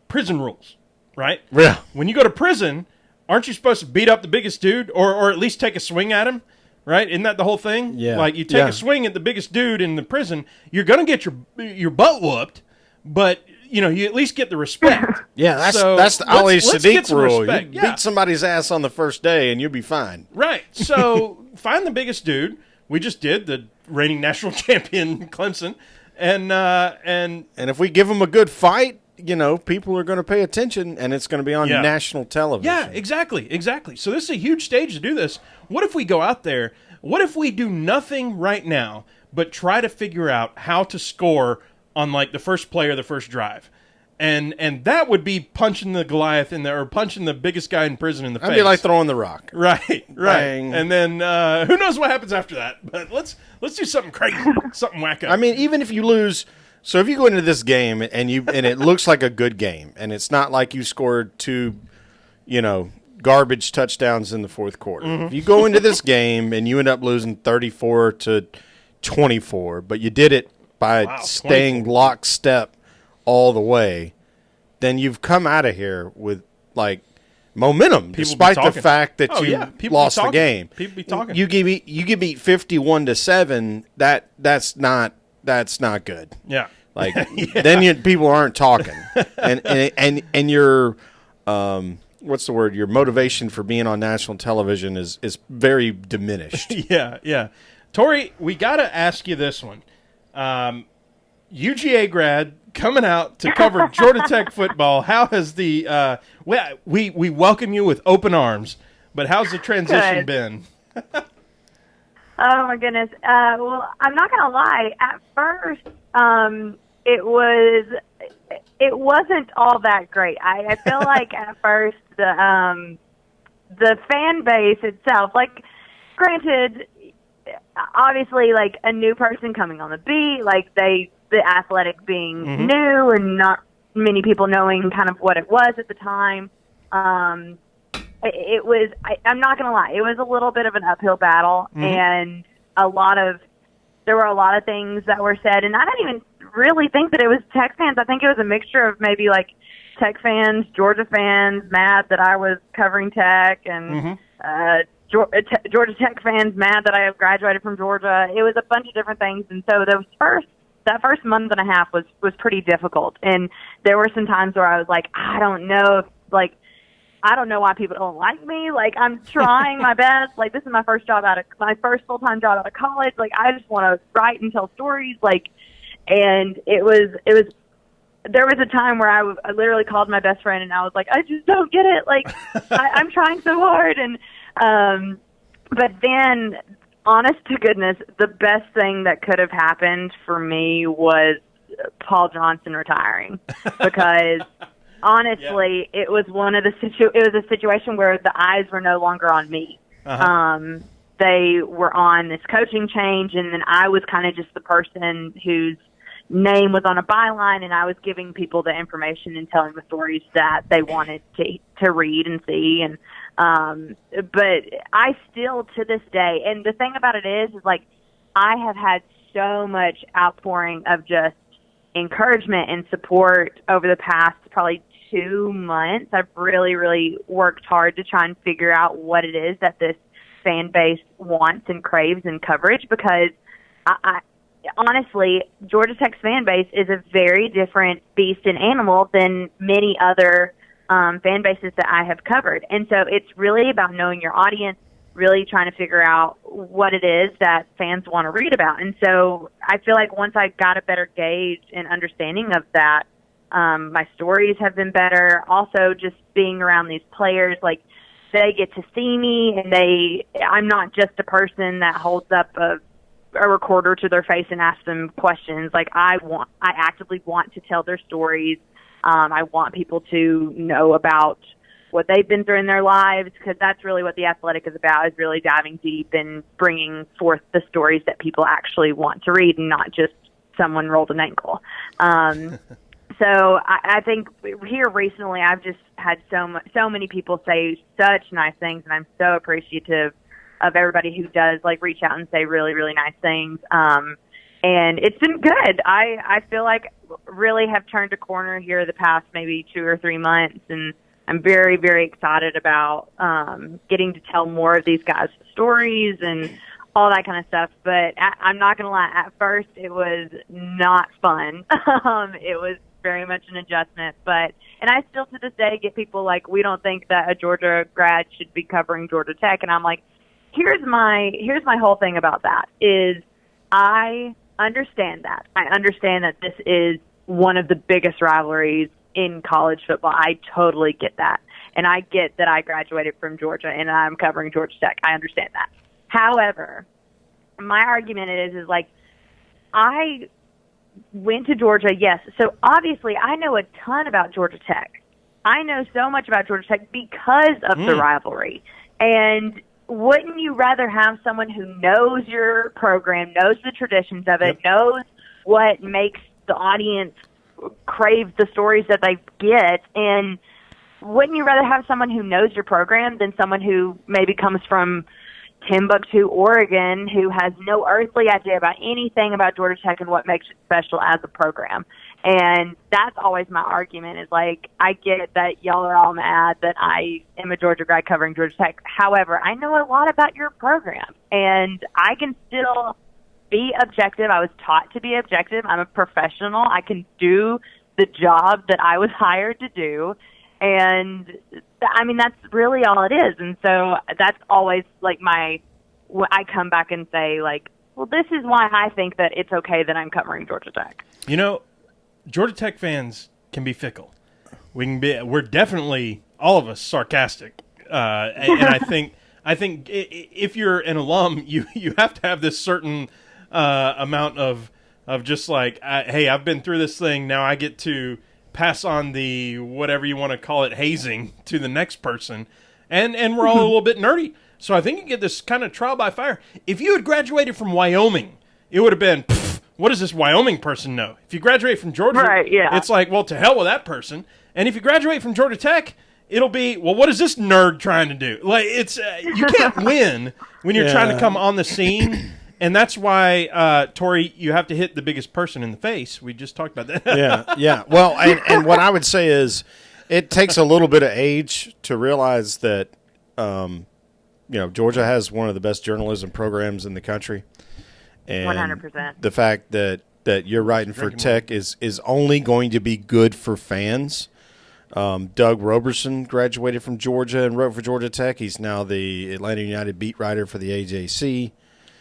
prison rules, right? Yeah. When you go to prison, aren't you supposed to beat up the biggest dude or at least take a swing at him, right? Isn't that the whole thing? Yeah. You take a swing at the biggest dude in the prison, you're going to get your butt whooped, but you at least get the respect. Yeah, that's the Ali Sadiq rule. You beat somebody's ass on the first day and you'll be fine. Right. So find the biggest dude. We just did the reigning national champion Clemson, and if we give them a good fight, people are going to pay attention, and it's going to be on national television. Yeah, exactly. So this is a huge stage to do this. What if we go out there? What if we do nothing right now but try to figure out how to score on the first play or the first drive? And that would be punching the Goliath in there, or punching the biggest guy in prison in the face. That'd be like throwing the rock. Right. Bang. And then who knows what happens after that? But let's do something crazy, something wacko. I mean, even if you lose So if you go into this game and it looks like a good game, and it's not like you scored two, garbage touchdowns in the fourth quarter. Mm-hmm. If you go into this game and you end up losing 34-24, but you did it by staying lockstep all the way, then you've come out of here with momentum, despite the fact that you lost the game. People be talking. You get beat 51-7. That's not good. Yeah. Then people aren't talking, and your what's the word? Your motivation for being on national television is very diminished. Yeah. Tori, we got to ask you this one. UGA grad coming out to cover Georgia Tech football. How has the we welcome you with open arms, but how's the transition been? Oh my goodness. Well, I'm not gonna lie. At first, it wasn't all that great. I feel like at first the fan base itself, granted, obviously, a new person coming on the beat, the Athletic being new and not many people knowing kind of what it was at the time. It was, I'm not going to lie, it was a little bit of an uphill battle, and there were a lot of things that were said, and I didn't even really think that it was Tech fans. I think it was a mixture of maybe Tech fans, Georgia fans, mad that I was covering Tech, and Georgia Tech fans mad that I have graduated from Georgia. It was a bunch of different things, and so that first month and a half was pretty difficult, and there were some times where I was like, I don't know why people don't like me. I'm trying my best. This is my first full-time job out of college. I just want to write and tell stories. And there was a time where I literally called my best friend and I was like, I just don't get it. I'm trying so hard. And, but then, honest to goodness, the best thing that could have happened for me was Paul Johnson retiring, because honestly, it was it was a situation where the eyes were no longer on me. They were on this coaching change, and then I was kind of just the person whose name was on a byline, and I was giving people the information and telling the stories that they wanted to read and see. And but I still, to this day, and the thing about it is I have had so much outpouring of just encouragement and support over the past probably 2 months. I've really, really worked hard to try and figure out what it is that this fan base wants and craves in coverage, because I honestly, Georgia Tech's fan base is a very different beast and animal than many other fan bases that I have covered. And so it's really about knowing your audience, really trying to figure out what it is that fans want to read about. And so I feel like once I got a better gauge and understanding of that, my stories have been better. Also, just being around these players, they get to see me, and I'm not just a person that holds up a recorder to their face and asks them questions. I actively want to tell their stories. I want people to know about what they've been through in their lives, because that's really what The Athletic is about, is really diving deep and bringing forth the stories that people actually want to read, and not just someone rolled an ankle. So I think here recently I've just had so many people say such nice things, and I'm so appreciative of everybody who does reach out and say really, really nice things. And it's been good. I feel like really have turned a corner here the past maybe 2 or 3 months, and I'm very, very excited about getting to tell more of these guys' stories and all that kind of stuff. But I'm not going to lie, at first it was not fun. It was very much an adjustment, and I still to this day get people we don't think that a Georgia grad should be covering Georgia Tech, and I'm like, here's my whole thing about that is I understand that. I understand that this is one of the biggest rivalries in college football. I totally get that, and I get that I graduated from Georgia and I'm covering Georgia Tech. I understand that. However, my argument is I went to Georgia, yes. So obviously I know a ton about Georgia Tech. I know so much about Georgia Tech because of the rivalry. And wouldn't you rather have someone who knows your program, knows the traditions of it, knows what makes the audience craves the stories that they get. And wouldn't you rather have someone who knows your program than someone who maybe comes from Timbuktu, Oregon, who has no earthly idea about anything about Georgia Tech and what makes it special as a program? And that's always my argument is, like, I get that y'all are all mad that I am a Georgia grad covering Georgia Tech. However, I know a lot about your program, and I can still be objective. I was taught to be objective. I'm a professional. I can do the job that I was hired to do. And, I mean, that's really all it is. And so that's always, like, I come back and say, like, well, this is why I think that it's okay that I'm covering Georgia Tech. You know, Georgia Tech fans can be fickle. We're definitely, all of us, sarcastic. And I think if you're an alum, you have to have this certain amount of just like, hey, I've been through this thing. Now I get to pass on the whatever you want to call it, hazing, to the next person. And we're all a little bit nerdy. So I think you get this kind of trial by fire. If you had graduated from Wyoming, it would have been, what does this Wyoming person know? If you graduate from Georgia, right, yeah, it's like, well, to hell with that person. And if you graduate from Georgia Tech, it'll be, well, what is this nerd trying to do? Like, it's you can't win when you're trying to come on the scene. And that's why, Tori, you have to hit the biggest person in the face. We just talked about that. Yeah. Well, and what I would say is it takes a little bit of age to realize that, Georgia has one of the best journalism programs in the country. And 100%. the fact that you're writing for Tech is only going to be good for fans. Doug Roberson graduated from Georgia and wrote for Georgia Tech. He's now the Atlanta United beat writer for the AJC.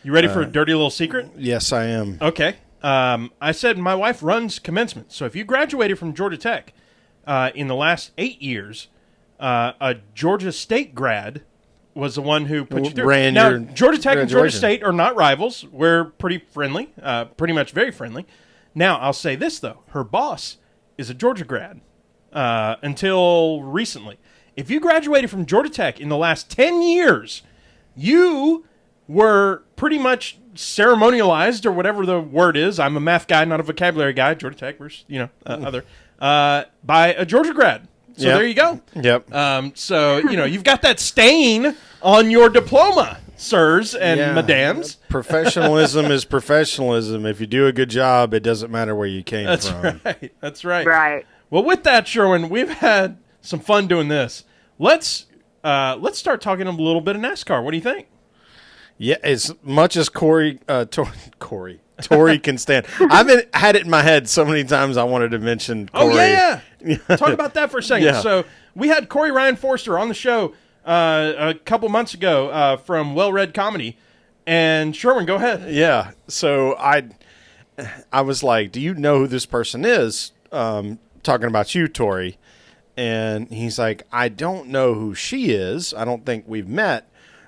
You ready for a dirty little secret? Yes, I am. Okay. I said my wife runs commencement. So if you graduated from Georgia Tech in the last 8 years, a Georgia State grad was the one who put you through. Now, Georgia Tech and Georgia State are not rivals. We're pretty friendly, pretty much very friendly. Now, I'll say this, though. Her boss is a Georgia grad until recently. If you graduated from Georgia Tech in the last 10 years, you were pretty much ceremonialized, or whatever the word is. I'm a math guy, not a vocabulary guy. Georgia Tech versus, by a Georgia grad. So there you go. Yep. So, you've got that stain on your diploma, sirs and madams. Professionalism is professionalism. If you do a good job, it doesn't matter where you came from. That's right. Right. Well, with that, Sherwin, we've had some fun doing this. Let's start talking a little bit of NASCAR. What do you think? Yeah, as much as Tori can stand. I've had it in my head so many times I wanted to mention Corey. Oh, yeah. Talk about that for a second. Yeah. So we had Corey Ryan Forster on the show a couple months ago from Well Read Comedy. And Sherwin, go ahead. Yeah. So I was like, do you know who this person is? Talking about you, Tori. And he's like, I don't know who she is. I don't think we've met.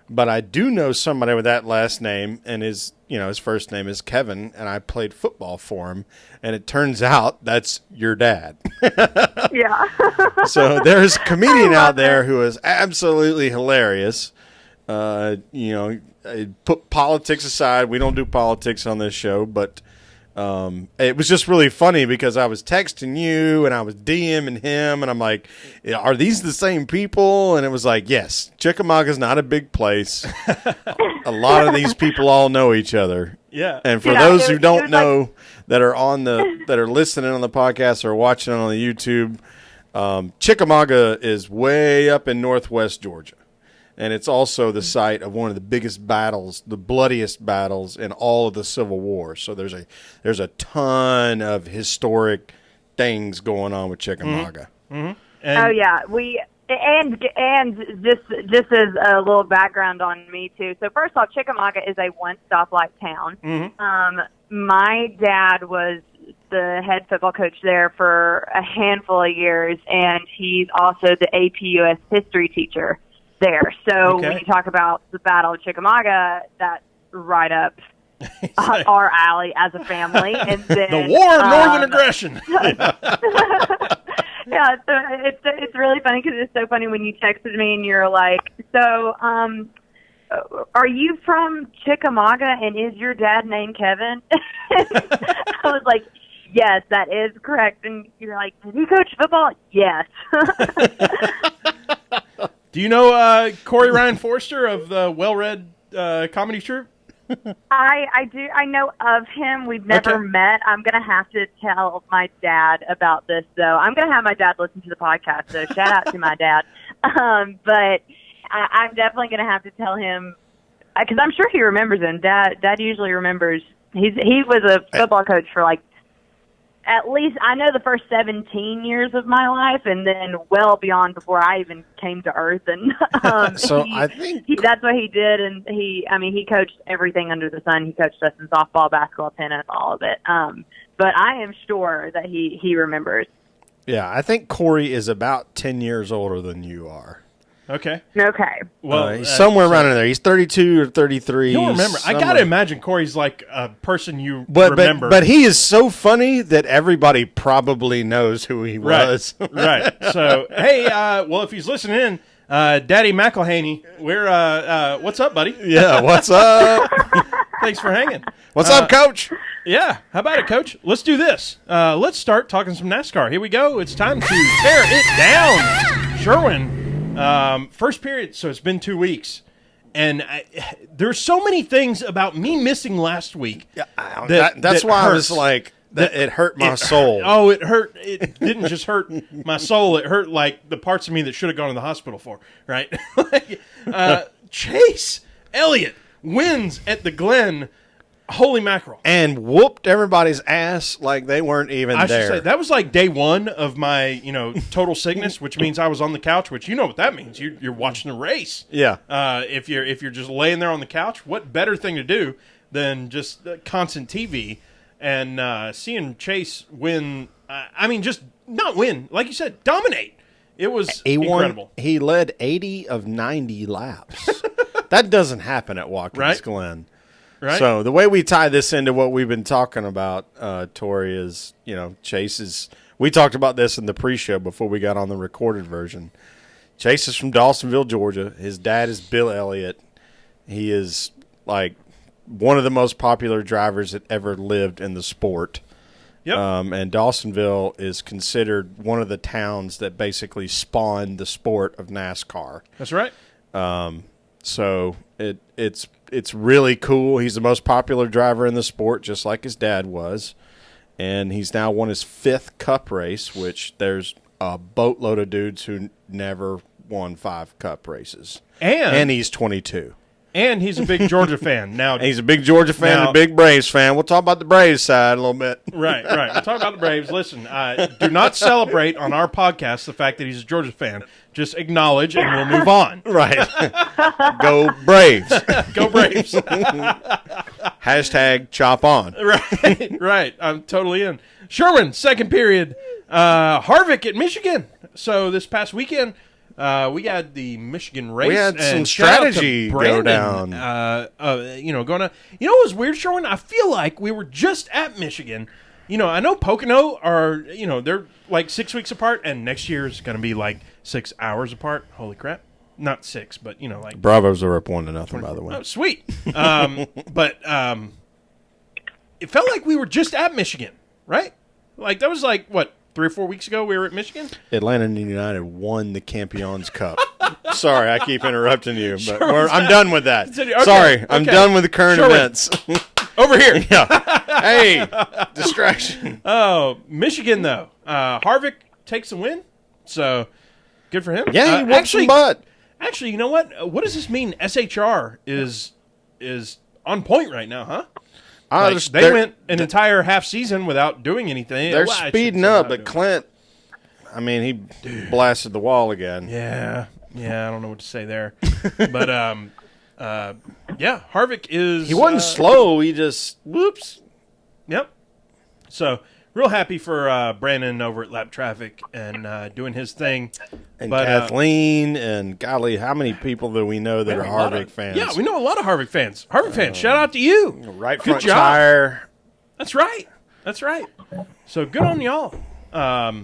But I do know somebody with that last name, and his first name is Kevin, and I played football for him, and it turns out that's your dad. Yeah. So there's a comedian out there who is absolutely hilarious. Put politics aside. We don't do politics on this show, but it was just really funny because I was texting you and I was DMing him and I'm like, are these the same people? And it was like, yes, Chickamauga's not a big place. A lot of these people all know each other. Yeah. And for those who don't know that are listening on the podcast or watching on the YouTube, Chickamauga is way up in northwest Georgia. And it's also the site of one of the biggest battles, the bloodiest battles in all of the Civil War. So there's a ton of historic things going on with Chickamauga. Mm-hmm. Oh yeah, and just as a little background on me too. So first off, Chickamauga is a one stoplight town. Mm-hmm. My dad was the head football coach there for a handful of years, and he's also the AP US history teacher there. So when you talk about the Battle of Chickamauga, that's right up our alley as a family. And then the War of Northern Aggression. Yeah, so it's really funny because it's so funny when you texted me and you're like, so are you from Chickamauga and is your dad named Kevin? I was like, Yes, that is correct. And you're like, did he coach football? Yes. Do you know Corey Ryan Forster of the Well-Read comedy troupe? I do. I know of him. We've never met. I'm going to have to tell my dad about this, though. I'm going to have my dad listen to the podcast, so shout out to my dad. But I'm definitely going to have to tell him, because I'm sure he remembers him. Dad usually remembers. He was a football coach for like, at least I know the first 17 years of my life, and then well beyond before I even came to Earth. And so I think that's what he did. And he coached everything under the sun. He coached us in softball, basketball, tennis, all of it. But I am sure that he remembers. Yeah, I think Corey is about 10 years older than you are. Okay. Well, he's somewhere around in there. He's 32 or 33. You'll remember. I got to imagine Corey's like a person you remember. But he is so funny that everybody probably knows who he was. Right. So, hey, well, if he's listening in, Daddy McElhaney, we're, what's up, buddy? Yeah, what's up? Thanks for hanging. What's up, Coach? Yeah, how about it, Coach? Let's do this. Let's start talking some NASCAR. Here we go. It's time to tear it down. Sherwin. First period, so it's been 2 weeks. And there's so many things about me missing last week. Yeah, that's why hurts. I was like, it hurt my soul. Oh, it hurt. It didn't just hurt my soul. It hurt like the parts of me that should have gone to the hospital for, right? Chase Elliott wins at the Glen. Holy mackerel. And whooped everybody's ass like they weren't even there. I should say, that was like day one of my, total sickness, which means I was on the couch, which you know what that means. You're watching the race. Yeah. If you're just laying there on the couch, what better thing to do than just constant TV and seeing Chase win. Just not win. Like you said, dominate. It was incredible. He led 80 of 90 laps. That doesn't happen at Watkins Glen. Right. So the way we tie this into what we've been talking about, Tori, is, Chase is – we talked about this in the pre-show before we got on the recorded version. Chase is from Dawsonville, Georgia. His dad is Bill Elliott. He is, like, one of the most popular drivers that ever lived in the sport. Yep. And Dawsonville is considered one of the towns that basically spawned the sport of NASCAR. That's right. So it's really cool. He's the most popular driver in the sport, just like his dad was. And he's now won his 5th Cup race, which there's a boatload of dudes who never won 5 Cup races. And he's 22. And he's a big Georgia fan. Now he's a big Georgia fan and a big Braves fan. We'll talk about the Braves side a little bit. Right. We'll talk about the Braves. Listen, do not celebrate on our podcast the fact that he's a Georgia fan. Just acknowledge and we'll move on. Right. Go Braves. Go Braves. Hashtag chop on. Right. I'm totally in. Sherman, second period. Harvick at Michigan. So this past weekend, we had the Michigan race. We had some strategy go down. Going to. You know what was weird, Sherwin? I feel like we were just at Michigan. I know Pocono are, they're like 6 weeks apart, and next year is going to be like 6 hours apart. Holy crap. Not 6, but, like. Bravos are up 1-0, by the way. Oh, sweet. But it felt like we were just at Michigan, right? Like, that was like, what, 3 or 4 weeks ago we were at Michigan? Atlanta United won the Campeons Cup. Sorry, I keep interrupting you, but I'm done with that. Okay, Sorry, I'm done with the current events. Over here. Yeah. Hey, distraction. Oh, Michigan, though. Harvick takes a win, so good for him. Yeah, he whooped some butt. Actually, you know what? What does this mean? SHR is on point right now, huh? They went an entire half season without doing anything. They're speeding up, but Clint, he blasted the wall again. Yeah, I don't know what to say there. But, Harvick is... He wasn't slow, he just, whoops. Yep. So, real happy for Brandon over at Lap Traffic and doing his thing. And Kathleen, and golly, how many people do we know that are Harvick fans? Yeah, we know a lot of Harvick fans. Harvick fans, shout out to you. Right front tire. That's right. So, good on y'all. I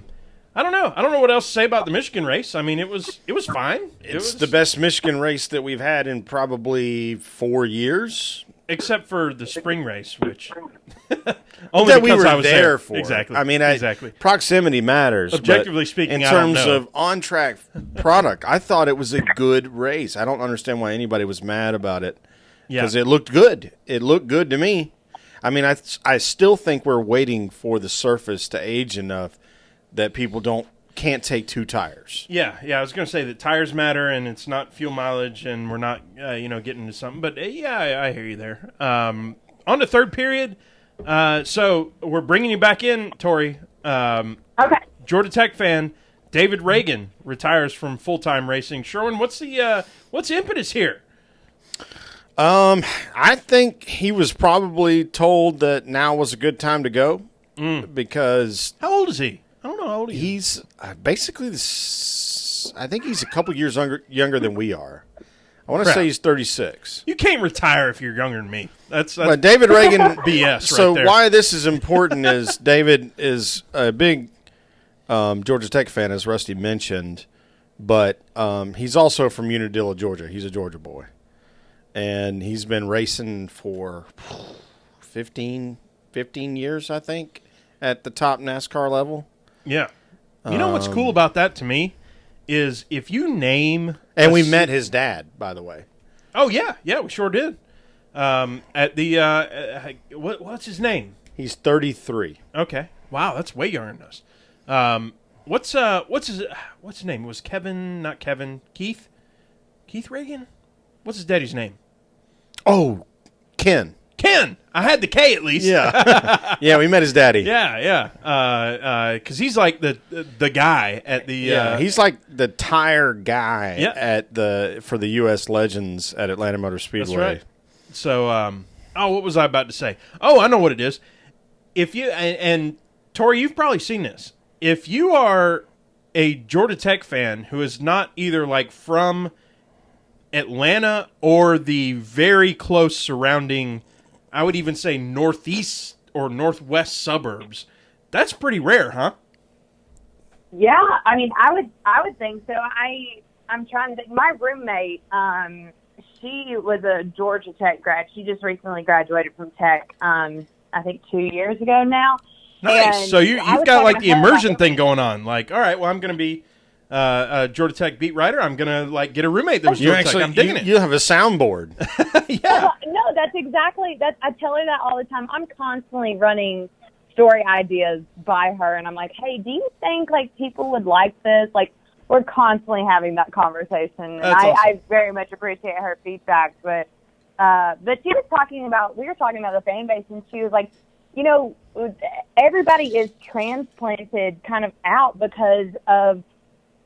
don't know what else to say about the Michigan race. It was fine. It's the best Michigan race that we've had in probably 4 years. except for the spring race, which only that because we were I was there for. Exactly. I mean, exactly. Proximity matters. Objectively but speaking, in I don't terms know. of on-track product, I thought it was a good race. I don't understand why anybody was mad about it because it looked good. It looked good to me. I mean, I still think we're waiting for the surface to age enough that people can't take 2 tires. Yeah. I was going to say that tires matter, and it's not fuel mileage, and we're not, getting into something. But I hear you there. On to third period. So we're bringing you back in, Tori. Okay. Georgia Tech fan David Reagan retires from full-time racing. Sherwin, what's the impetus here? I think he was probably told that now was a good time to go because how old is he? I don't know how old he is. He's basically I think he's a couple years younger than we are. I want to say he's 36. You can't retire if you're younger than me. That's but David Reagan BS. So right there. why this is important is David is a big Georgia Tech fan, as Rusty mentioned, but he's also from Unadilla, Georgia. He's a Georgia boy. And he's been racing for 15 years, I think, at the top NASCAR level. Yeah. You know what's cool about that to me is if you name... And we met his dad, by the way. Oh, yeah. Yeah, we sure did. At the... what's his name? He's 33. Okay. Wow, that's way younger than us. What's his name? It was not Kevin, Keith? Keith Reagan? What's his daddy's name? Oh, Ken. Ken. I had the K at least. Yeah. Yeah, we met his daddy. Yeah. Because he's like the guy at the. He's like the tire guy Yeah. for the U.S. Legends at Atlanta Motor Speedway. That's right. So, what was I about to say? Oh, I know what it is. If you and Tori, you've probably seen this. If you are a Georgia Tech fan who is not either like from Atlanta or the very close surrounding, I would even say northeast or northwest suburbs, that's pretty rare, huh? Yeah, I mean, I would think so. I'm trying to think. My roommate, she was a Georgia Tech grad. She just recently graduated from Tech, I think 2 years ago now. Nice. And so you've got like the her, immersion thing going on. Like, all right, well, I'm going to be a Georgia Tech beat writer. I'm going to like get a roommate that was Georgia Tech. I'm digging it. You have a soundboard. Yeah. No, that's exactly that. I tell her that all the time. I'm constantly running story ideas by her, and I'm like, hey, do you think like people would like this? Like, we're constantly having that conversation, and awesome. I very much appreciate her feedback. But we were talking about the fan base, and she was like, you know, everybody is transplanted kind of out because of,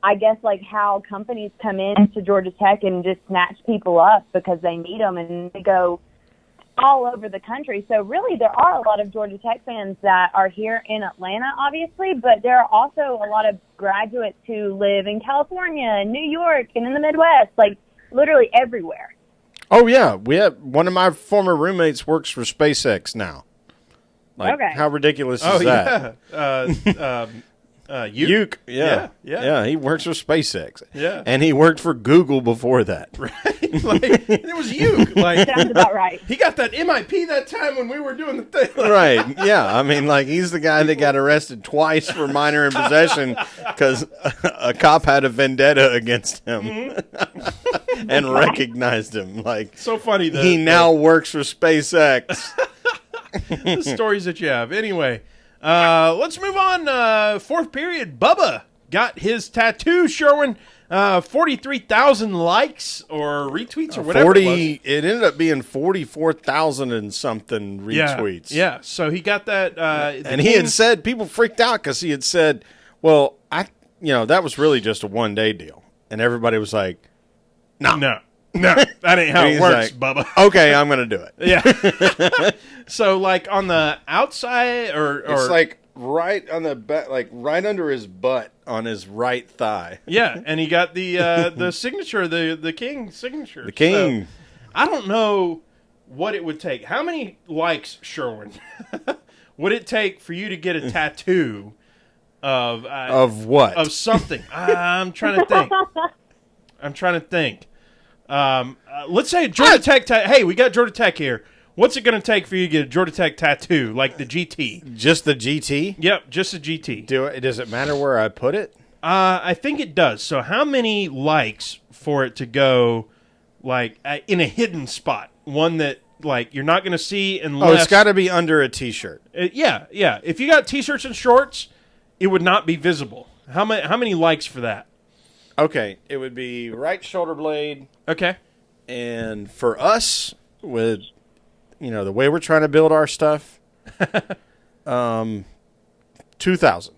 I guess, like how companies come into Georgia Tech and just snatch people up because they need them, and they go all over the country. So really there are a lot of Georgia Tech fans that are here in Atlanta, obviously, but there are also a lot of graduates who live in California and New York and in the Midwest, like literally everywhere. Oh, yeah. We have one of my former roommates works for SpaceX now. Like, okay. How ridiculous is that? Uke. Yeah. He works for SpaceX. Yeah. And he worked for Google before that. Right. Like, it was Uke. Like, sounds about right. He got that MIP that time when we were doing the thing. Right. Yeah. I mean, like, he's the guy that got arrested twice for minor in possession because a cop had a vendetta against him and recognized him. Like, so funny that he now works for SpaceX. The stories that you have. Anyway, let's move on. Fourth period, Bubba got his tattoo, Sherwin. 43,000 likes or retweets or whatever it ended up being 44,000 and something retweets. Yeah. So he got that. And he had said, people freaked out because he had said, well, that was really just a one-day deal. And everybody was like, No, that ain't how it works, like, Bubba. Okay, I'm going to do it. Yeah. So, like, on the outside or it's like right on the back, like right under his butt on his right thigh. Yeah, and he got the signature, the king signature. The king. So, I don't know what it would take. How many likes, Sherwin, would it take for you to get a tattoo of what? Of something. I'm trying to think. Let's say Georgia Tech. Hey, we got Georgia Tech here. What's it going to take for you to get a Georgia Tech tattoo, like the GT? Just the GT? Yep, just a GT. Does it matter where I put it? I think it does. So how many likes for it to go, like, in a hidden spot? One that, like, you're not going to see unless... Oh, it's got to be under a T-shirt. Yeah. If you got T-shirts and shorts, it would not be visible. How many likes for that? Okay, it would be right shoulder blade. Okay. And for us, with, the way we're trying to build our stuff, 2,000. 2,000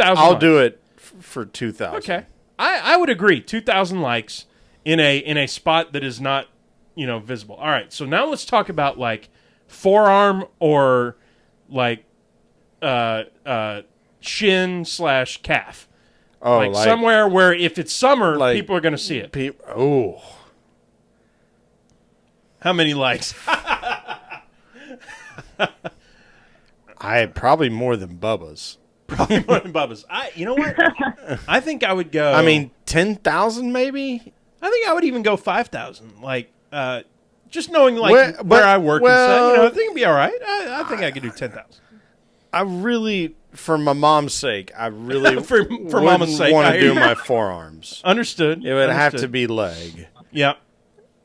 I'll do it for 2,000. Okay. I would agree. 2,000 likes in a spot that is not, visible. All right. So now let's talk about like forearm or like shin/calf. Oh, like somewhere where if it's summer, like people are going to see it. How many likes? I probably more than Bubba's. Probably more than Bubba's. You know what? I think I would go. 10,000 maybe. I think I would even go 5,000. Like, just knowing like where I work and stuff. I think it'd be all right. I think I could do 10,000. I really, for my mom's sake, I really for mama's sake, want to do my forearms. Understood. It would have to be leg. Yeah.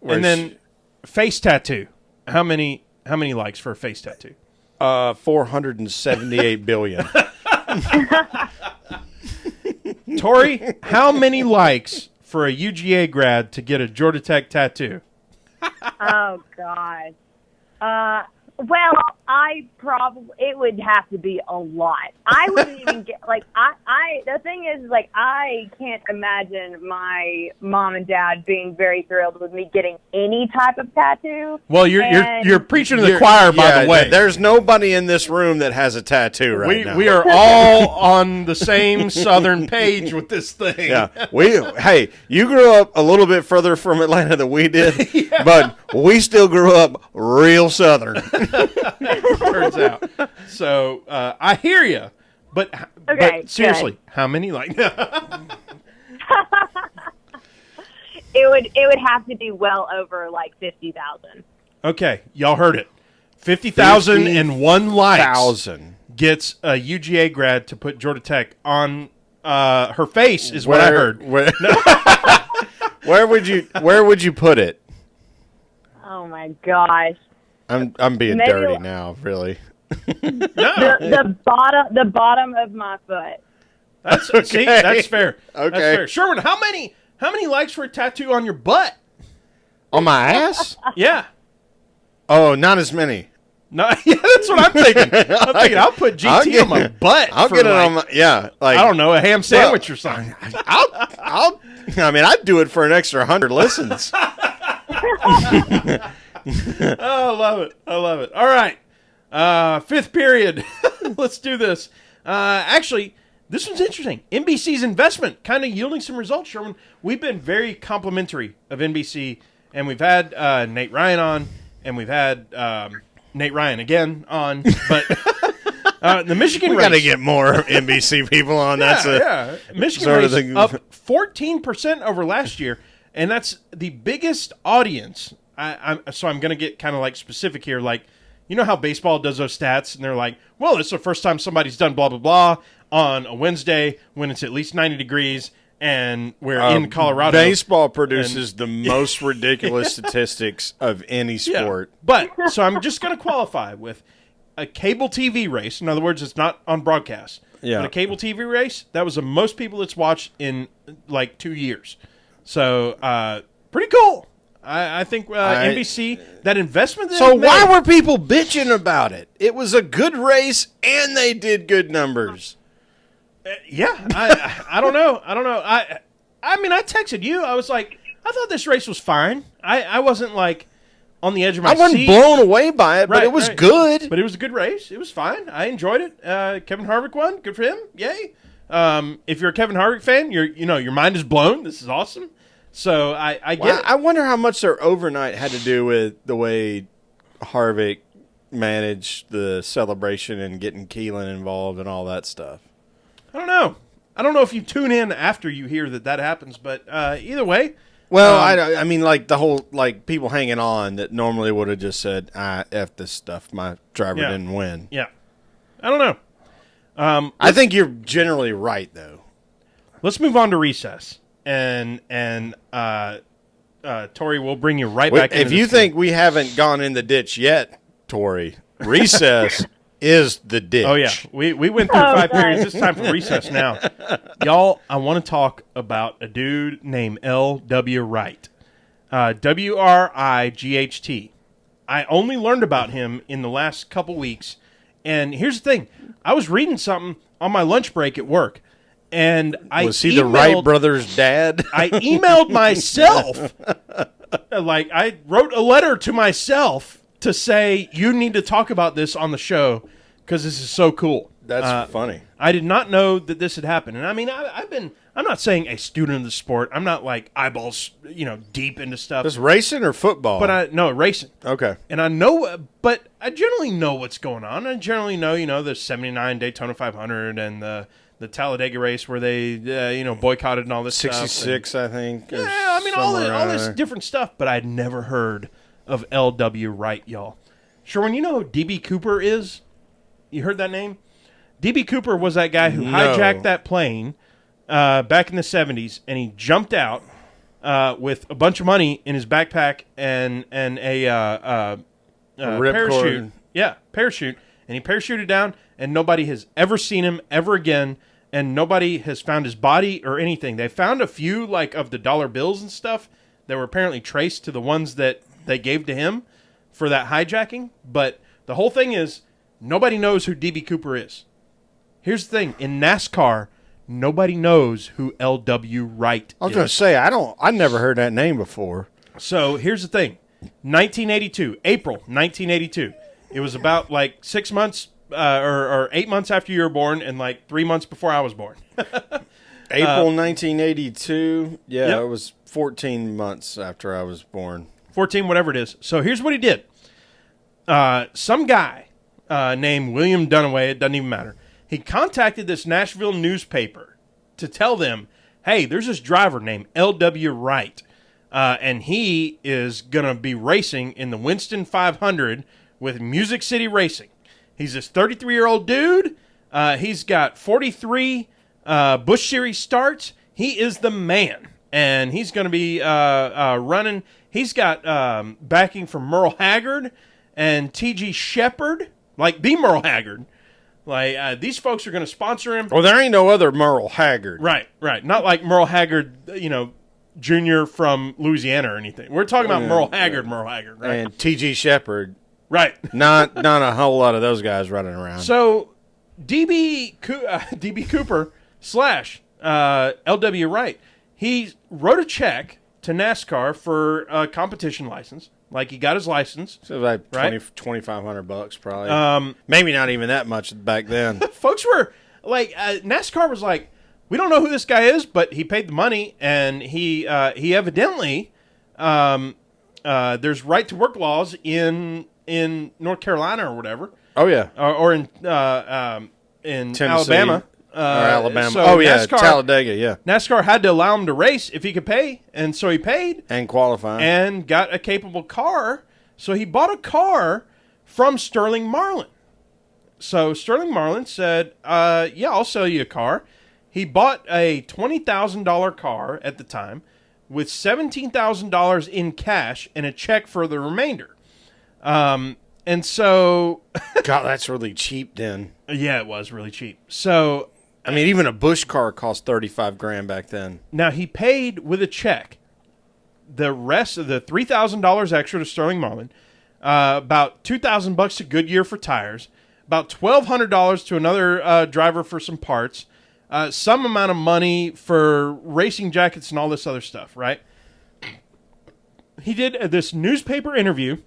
And then face tattoo. How many likes for a face tattoo? 478 billion. Tori, how many likes for a UGA grad to get a Georgia Tech tattoo? Oh, God. Well, it would have to be a lot. I wouldn't even get, the thing is, I can't imagine my mom and dad being very thrilled with me getting any type of tattoo. Well, you're preaching to the choir, by the way. There's nobody in this room that has a tattoo now. We are all on the same Southern page with this thing. Yeah. Hey, you grew up a little bit further from Atlanta than we did, but we still grew up real Southern. Turns out. So I hear you, but seriously, good. How many like? It would have to be well over 50,000. Okay, y'all heard it. 50,001 likes gets a UGA grad to put Georgia Tech on her face. Is what I heard. Where would you put it? Oh my gosh. I'm being dirty now, really. No. The bottom of my foot. That's see, that's fair. Okay. That's fair. Sherwin, how many likes for a tattoo on your butt? On my ass? Yeah. Oh, not as many. No, yeah, that's what I'm thinking. I'll put GT on my butt. I'll get it on my I don't know, a ham sandwich or something. I'd do it for an extra 100 listens. Oh, I love it. All right. Fifth period. Let's do this. Actually, this one's interesting. NBC's investment kind of yielding some results, Sherman. We've been very complimentary of NBC, and we've had Nate Ryan on, and we've had Nate Ryan again on. But the Michigan race. We got to get more NBC people on. Michigan race up 14% over last year, and that's the biggest audience. So I'm going to get kind of specific here. You know how baseball does those stats, and they're like, well, it's the first time somebody's done blah, blah, blah on a Wednesday when it's at least 90 degrees, and we're in Colorado. Baseball produces the most ridiculous statistics of any sport. Yeah. But, so I'm just going to qualify with a cable TV race. In other words, it's not on broadcast. Yeah. But a cable TV race, that was the most people it's watched in 2 years. So, pretty cool. I think NBC, that investment. So why were people bitching about it? It was a good race, and they did good numbers. I don't know. I mean, I texted you. I was like, I thought this race was fine. I wasn't on the edge of my seat. I wasn't blown away by it, but it was good. But it was a good race. It was fine. I enjoyed it. Kevin Harvick won. Good for him. Yay. If you're a Kevin Harvick fan, your mind is blown. This is awesome. So I get it. I wonder how much their overnight had to do with the way Harvick managed the celebration and getting Keelan involved and all that stuff. I don't know. I don't know if you tune in after you hear that happens, but either way. Well, I mean, like the whole people hanging on that normally would have just said, "F this stuff." My driver didn't win. Yeah, I don't know. I think you're generally right, though. Let's move on to recess, and Tori, we'll bring you right back. If you think we haven't gone in the ditch yet, Tori, recess is the ditch. Oh yeah, we went through 5 periods. It's time for recess now, y'all. I want to talk about a dude named L.W. Wright, Wright. I only learned about him in the last couple weeks, and here's the thing: I was reading something on my lunch break at work. And was he the Wright brothers' dad? I emailed myself. I wrote a letter to myself to say, you need to talk about this on the show because this is so cool. That's funny. I did not know that this had happened. And I mean, I'm not saying a student of the sport. I'm not like eyeballs, deep into stuff. Is racing or football? But no, racing. Okay. And I know, but I generally know what's going on. I generally know, the 79 Daytona 500 and the Talladega race where they, boycotted and all this 66, stuff. I think. Yeah, I mean, all this different stuff, but I'd never heard of L.W. Wright, y'all. Sherwin, you know who D.B. Cooper is? You heard that name? D.B. Cooper was that guy who hijacked that plane back in the 70s, and he jumped out with a bunch of money in his backpack and a parachute. Yeah, parachute. And he parachuted down, and nobody has ever seen him ever again, and nobody has found his body or anything. They found a few, of the dollar bills and stuff that were apparently traced to the ones that they gave to him for that hijacking. But the whole thing is, nobody knows who D.B. Cooper is. Here's the thing. In NASCAR, nobody knows who L.W. Wright is. I was going to say, I never heard that name before. So here's the thing. April 1982. It was about 6 months or 8 months after you were born and 3 months before I was born. April 1982. Yeah, Yep. It was 14 months after I was born. 14, whatever it is. So here's what he did. Some guy named William Dunaway, it doesn't even matter, he contacted this Nashville newspaper to tell them, hey, there's this driver named L.W. Wright, and he is going to be racing in the Winston 500 with Music City Racing. He's this 33-year-old dude. He's got 43 Busch Series starts. He is the man, and he's going to be running. He's got backing from Merle Haggard and T.G. Shepard, the Merle Haggard. These folks are going to sponsor him. Well, there ain't no other Merle Haggard. Right. Not like Merle Haggard, Jr. from Louisiana or anything. We're talking about Merle Haggard, right? And T.G. Shepard. Right. Not a whole lot of those guys running around. So, D.B. Cooper / L.W. Wright, he wrote a check to NASCAR for a competition license. He got his license. So right? $2,500 probably. Maybe not even that much back then. Folks were NASCAR was like, we don't know who this guy is, but he paid the money, and he evidently there's right to work laws in North Carolina or whatever. Oh yeah, or in Tennessee. Alabama. Or Alabama. So NASCAR, Talladega, yeah. NASCAR had to allow him to race if he could pay, and so he paid. And qualify. And got a capable car. So he bought a car from Sterling Marlin. So Sterling Marlin said, yeah, I'll sell you a car. He bought a $20,000 car at the time with $17,000 in cash and a check for the remainder. And so... God, that's really cheap then. Yeah, it was really cheap. So... I mean, even a Busch car cost $35,000 back then. Now, he paid with a check the rest of the $3,000 extra to Sterling Marlin, about $2,000 to Goodyear for tires, about $1,200 to another driver for some parts, some amount of money for racing jackets and all this other stuff, right? He did this newspaper interview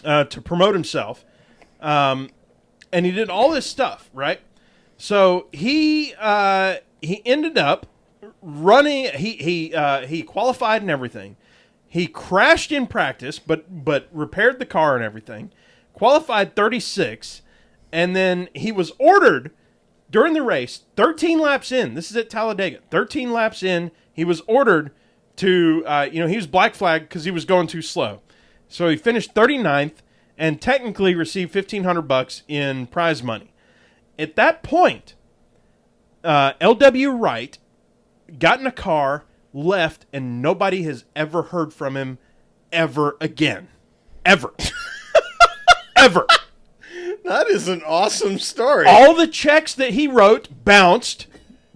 to promote himself, and he did all this stuff, right? So he ended up running. He qualified and everything. He crashed in practice, but repaired the car and everything. Qualified 36, and then he was ordered during the race. 13 laps in. This is at Talladega. 13 laps in, he was ordered to, he was black flagged because he was going too slow. So he finished 39th and technically received $1,500 in prize money. At that point, L.W. Wright got in a car, left, and nobody has ever heard from him ever again. Ever. Ever. That is an awesome story. All the checks that he wrote bounced.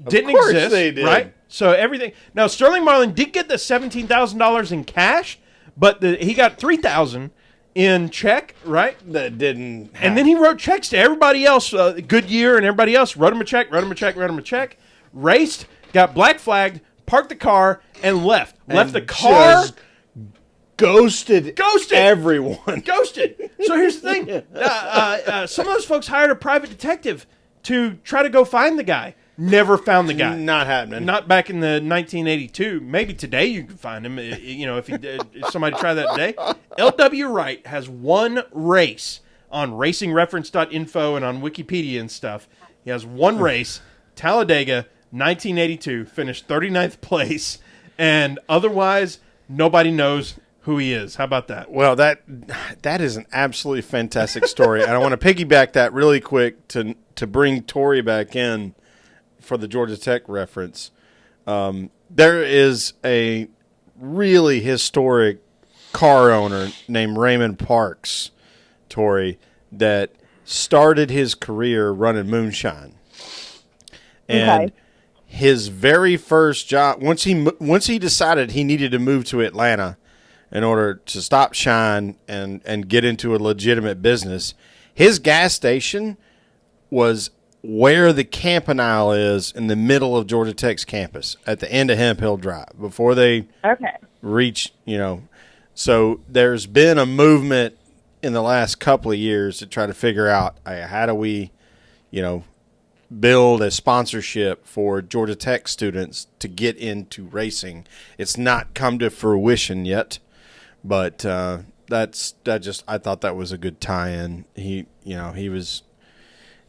Didn't exist. They did. Right? So everything. Now, Sterling Marlin did get the $17,000 in cash, but he got $3,000 in check, right? That didn't happen. And then he wrote checks to everybody else, Goodyear and everybody else, wrote him a check, raced, got black flagged, parked the car, and left. Left the car. Ghosted everyone. Ghosted. So here's the thing. Some of those folks hired a private detective to try to go find the guy. Never found the guy. Not happening. Not back in the 1982. Maybe today you can find him. If somebody tried that today. L.W. Wright has one race on racingreference.info and on Wikipedia and stuff. He has one race, Talladega, 1982, finished 39th place, and otherwise nobody knows who he is. How about that? Well, that is an absolutely fantastic story, and I want to piggyback that really quick to bring Tori back in for the Georgia Tech reference. There is a really historic car owner named Raymond Parks, Tori, that started his career running moonshine. And his very first job, once he decided he needed to move to Atlanta in order to stop shine and get into a legitimate business, his gas station was where the Campanile is in the middle of Georgia Tech's campus at the end of Hemp Hill Drive before they reach, So there's been a movement in the last couple of years to try to figure out how do we, build a sponsorship for Georgia Tech students to get into racing. It's not come to fruition yet, but I thought that was a good tie-in. He was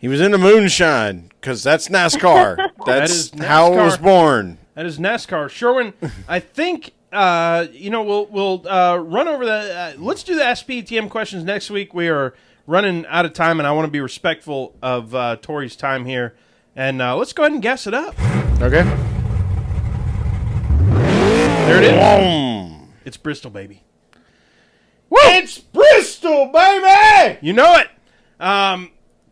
into moonshine because that's NASCAR. That's NASCAR. how it was born. That is NASCAR. Sherwin, I think we'll run over the. Let's do the Ask PTM questions next week. We are running out of time, and I want to be respectful of Tori's time here. And let's go ahead and guess it up. Okay. There it is. Boom. It's Bristol, baby. Woo! It's Bristol, baby! You know it.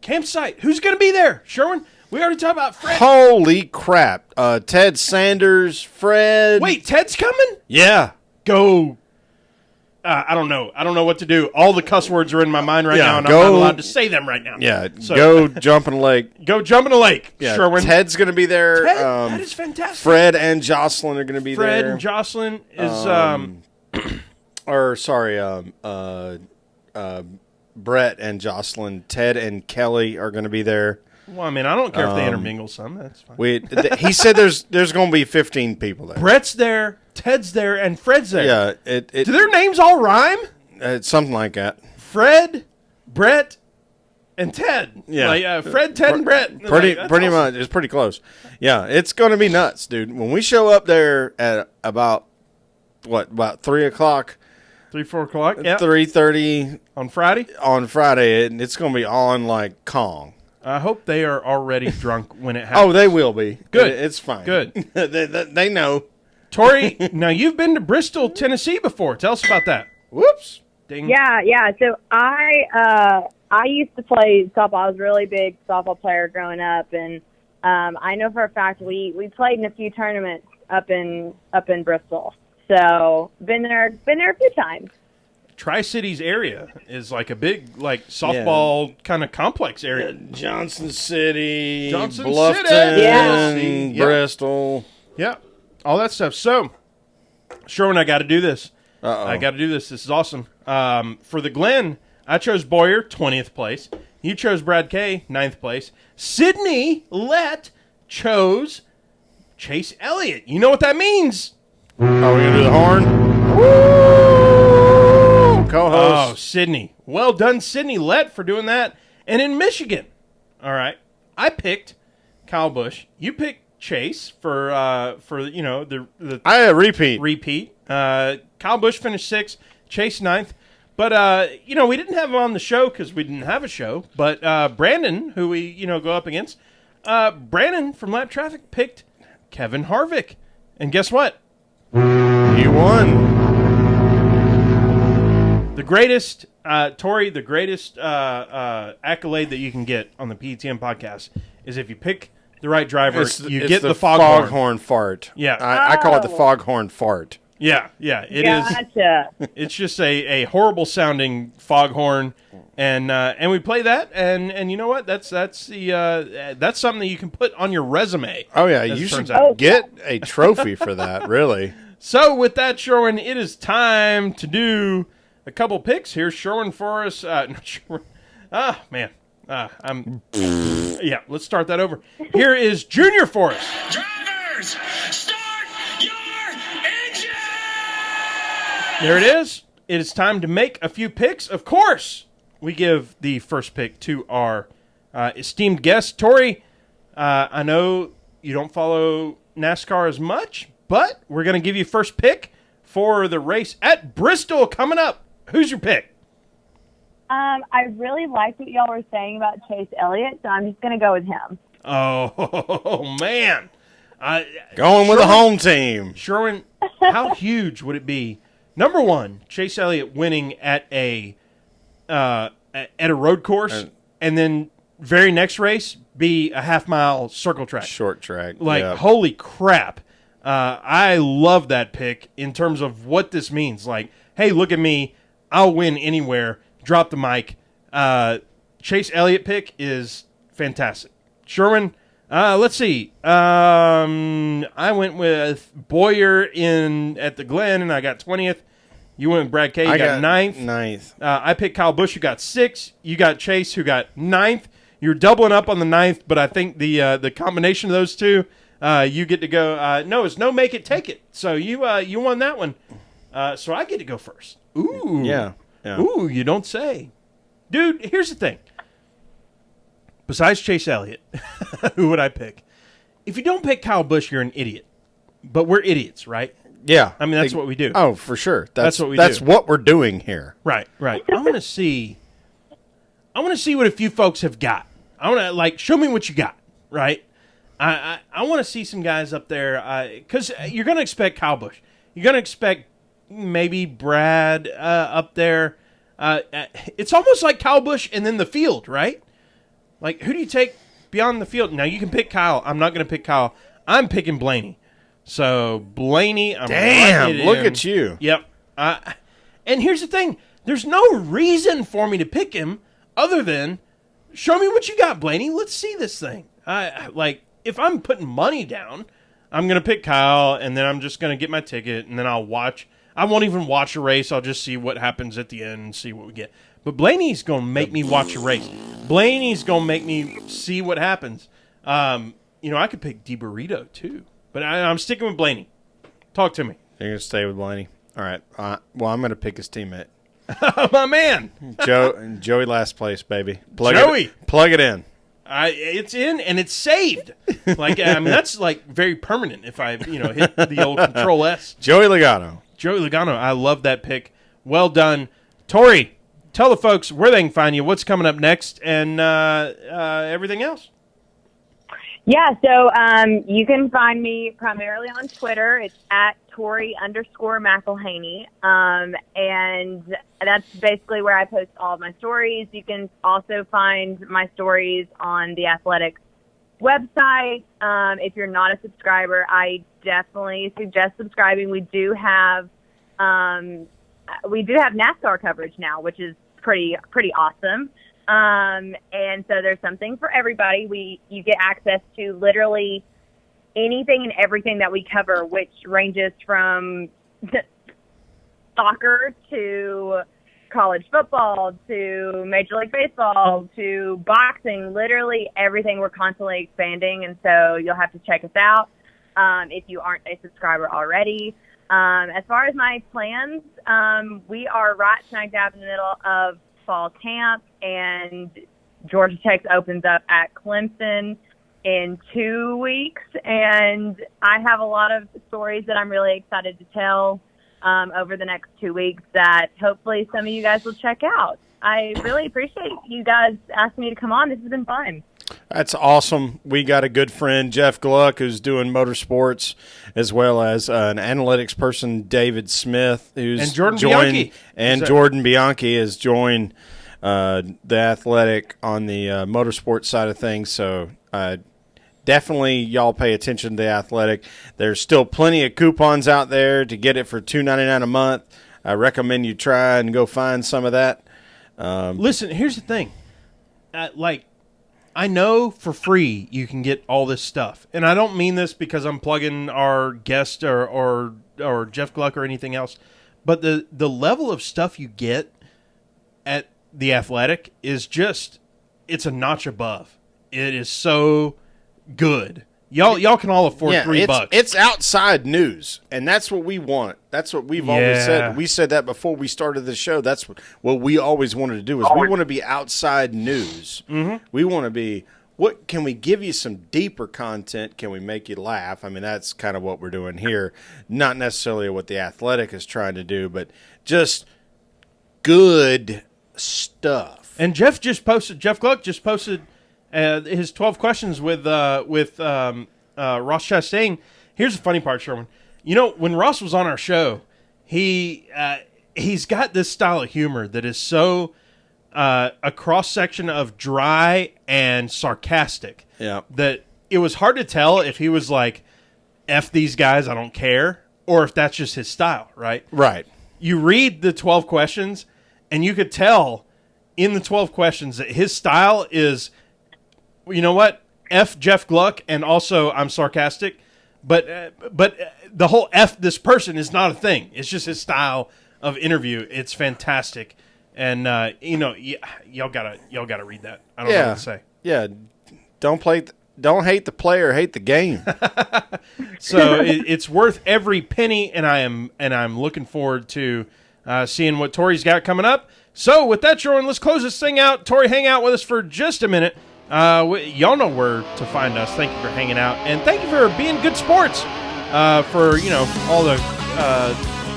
Campsite. Who's going to be there? Sherwin? We already talked about Fred. Holy crap. Ted Sanders, Fred. Wait, Ted's coming? Yeah. Go. I don't know. I don't know what to do. All the cuss words are in my mind right now, and I'm not allowed to say them right now. Yeah, so, go jump in a lake. Go jump in a lake, yeah, Sherwin. Ted's going to be there. Ted, that is fantastic. Fred and Jocelyn are going to be there. Fred and Jocelyn is... Brett and Jocelyn, Ted and Kelly are going to be there. Well, I mean, I don't care if they intermingle some. That's fine. He said there's going to be 15 people there. Brett's there, Ted's there, and Fred's there. Yeah. Do their names all rhyme? It's something like that. Fred, Brett, and Ted. Yeah. Fred, Ted, and Brett. Pretty awesome. Much. It's pretty close. Yeah, it's going to be nuts, dude. When we show up there at about 3 o'clock? 3, 4 o'clock? Yeah. 3:30. On Friday? On Friday, and it's going to be on like Kong. I hope they are already drunk when it happens. Oh, they will be. Good. It's fine. Good. they know. Tori, now you've been to Bristol, Tennessee before. Tell us about that. Whoops. Ding. Yeah. So I used to play softball. I was a really big softball player growing up, and I know for a fact we played in a few tournaments up in Bristol. So been there a few times. Tri-Cities area is like a big softball kind of complex area. Johnson City, Bluffton, City. Bristol. Yeah, all that stuff. So, Sherwin, I got to do this. Uh-oh. I got to do this. This is awesome. For the Glen, I chose Boyer, 20th place. You chose Brad Kay, 9th place. Sydney Lett chose Chase Elliott. You know what that means? Are we going to do the horn? Woo! Co-host. Oh, Sydney. Well done, Sydney Lett, for doing that. And in Michigan, all right, I picked Kyle Busch. You picked Chase for the I repeat. Kyle Busch finished 6th, Chase 9th. But we didn't have him on the show because we didn't have a show. But Brandon, who we go up against, Brandon from Lap Traffic picked Kevin Harvick, and guess what? He won. The greatest, Tori, the greatest accolade that you can get on the PTM podcast is if you pick the right driver, you get the foghorn fart. Yeah. I call it the foghorn fart. Yeah, it gotcha. is. It's just a horrible sounding foghorn, and we play that, and you know what? That's something that you can put on your resume. Oh yeah, you should get a trophy for that. Really. So with that, Sherwin, it is time to do a couple picks. Here's Sherwin for us. Not Sherwin. Man. Let's start that over. Here is Junior for us. Drivers, start your engine! There it is. It is time to make a few picks. Of course, we give the first pick to our esteemed guest, Tori. I know you don't follow NASCAR as much, but we're going to give you first pick for the race at Bristol coming up. Who's your pick? I really liked what y'all were saying about Chase Elliott, so I'm just going to go with him. Oh, man. Going with the home team. Sherwin, how huge would it be? Number one, Chase Elliott winning at a road course, and then very next race be a half-mile circle track. Short track. Holy crap. I love that pick in terms of what this means. Like, hey, look at me. I'll win anywhere. Drop the mic. Chase Elliott pick is fantastic. Sherwin, let's see. I went with Boyer at the Glen, and I got 20th. You went with Brad Kay, you got 9th. I picked Kyle Busch, who got 6th. You got Chase, who got 9th. You're doubling up on the 9th, but I think the combination of those two, you get to go. No, it's no make it, take it. So you won that one. So I get to go first. Ooh. Yeah. Ooh, you don't say. Dude, here's the thing. Besides Chase Elliott, who would I pick? If you don't pick Kyle Busch, you're an idiot. But we're idiots, right? Yeah. I mean, that's what we do. Oh, for sure. That's what we do. That's what we're doing here. Right. I want to see what a few folks have got. I want to, show me what you got, right? I want to see some guys up there, because you're going to expect Kyle Busch. You're going to expect maybe Brad up there. It's almost like Kyle Busch and then the field, right? Like, who do you take beyond the field? Now, you can pick Kyle. I'm not going to pick Kyle. I'm picking Blaney. So, Blaney, I'm damn, look at you. Yep. And here's the thing. There's no reason for me to pick him other than show me what you got, Blaney. Let's see this thing. If I'm putting money down, I'm going to pick Kyle, and then I'm just going to get my ticket, and then I'll watch. I won't even watch a race. I'll just see what happens at the end and see what we get. But Blaney's going to make me watch a race. Blaney's going to make me see what happens. I could pick DiBurrito too. But I'm sticking with Blaney. Talk to me. You're going to stay with Blaney? All right. Well, I'm going to pick his teammate. My man. Joey last place, baby. Plug it in. It's in and it's saved. That's very permanent if I hit the old Control S. Joey Logano. I love that pick. Well done. Tori, tell the folks where they can find you, what's coming up next, and everything else. Yeah, so you can find me primarily on Twitter. It's at Tori_McElhaney. And that's basically where I post all of my stories. You can also find my stories on the Athletics website. If you're not a subscriber, I definitely suggest subscribing. We do have NASCAR coverage now, which is pretty awesome. And so there's something for everybody. You get access to literally anything and everything that we cover, which ranges from soccer to college football to Major League Baseball to boxing, literally everything. We're constantly expanding, and so you'll have to check us out if you aren't a subscriber already. As far as my plans, we are right smack dab in the middle of fall camp, and Georgia Tech opens up at Clemson in 2 weeks, and I have a lot of stories that I'm really excited to tell over the next 2 weeks that hopefully some of you guys will check out. I really appreciate you guys asking me to come on. This has been fun. That's awesome. We got a good friend, Jeff Gluck, who's doing motorsports, as well as an analytics person, David Smith, who's and Jordan joined, Bianchi. and Jordan Bianchi has joined the Athletic on the motorsports side of things. So definitely y'all pay attention to the Athletic. There's still plenty of coupons out there to get it for $2.99 a month. I recommend you try and go find some of that. Listen, here's the thing. I know for free you can get all this stuff. And I don't mean this because I'm plugging our guest or Jeff Gluck or anything else. But the level of stuff you get at the Athletic is just, it's a notch above. It is so good. Y'all can all afford $3. It's outside news, and that's what we want. That's what we've always said. We said that before we started the show. That's what we always wanted to do. Is we want to be outside news. Mm-hmm. We want to be. What can we give you some deeper content? Can we make you laugh? I mean, that's kind of what we're doing here. Not necessarily what the Athletic is trying to do, but just good stuff. And Jeff Gluck just posted his 12 questions with Ross Chastain. Here's the funny part, Sherwin. You know, when Ross was on our show, he's got this style of humor that is so a cross-section of dry and sarcastic that it was hard to tell if he was like, F these guys, I don't care, or if that's just his style, right? Right. You read the 12 questions, and you could tell in the 12 questions that his style is, you know what? F Jeff Gluck, and also I'm sarcastic, but the whole F this person is not a thing. It's just his style of interview. It's fantastic, and y'all gotta read that. I don't know what to say. Yeah, don't hate the player, hate the game. So it's worth every penny, and I'm looking forward to seeing what Tori's got coming up. So with that, Jordan, let's close this thing out. Tori, hang out with us for just a minute. Y'all know where to find us. Thank you for hanging out, and thank you for being good sports for all the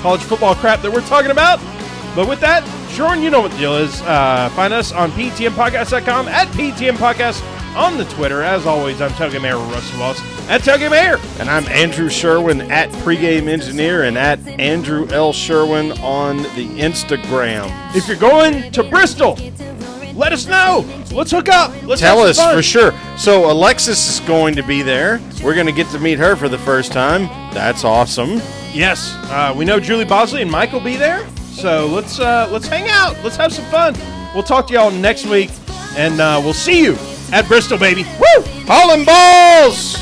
college football crap that we're talking about. But with that, Jordan, you know what the deal is. Find us on ptmpodcast.com, at ptmpodcast on the Twitter. As always, I'm Tailgate Mayor Russell Wallace at Tailgate Mayor, and I'm Andrew Sherwin at Pregame Engineer and at Andrew L. Sherwin on the Instagram. If you're going to Bristol, let us know. Let's hook up. Let's tell us fun. For sure. So Alexis is going to be there. We're going to get to meet her for the first time. That's awesome. Yes, we know Julie Bosley and Mike will be there. So let's hang out. Let's have some fun. We'll talk to y'all next week, and we'll see you at Bristol, baby. Woo! Hauling balls.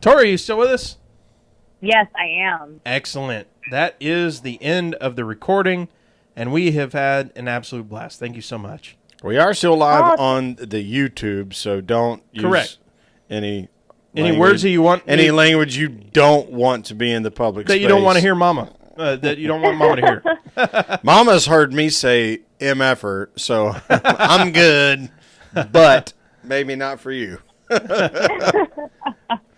Tori, are you still with us? Yes, I am. Excellent. That is the end of the recording, and we have had an absolute blast. Thank you so much. We are still live on the YouTube, so don't use any words that you want. Any language you don't want to be in the public space. That you don't want to hear Mama. That you don't want Mama to hear. Mama's heard me say MFer, so I'm good, but maybe not for you.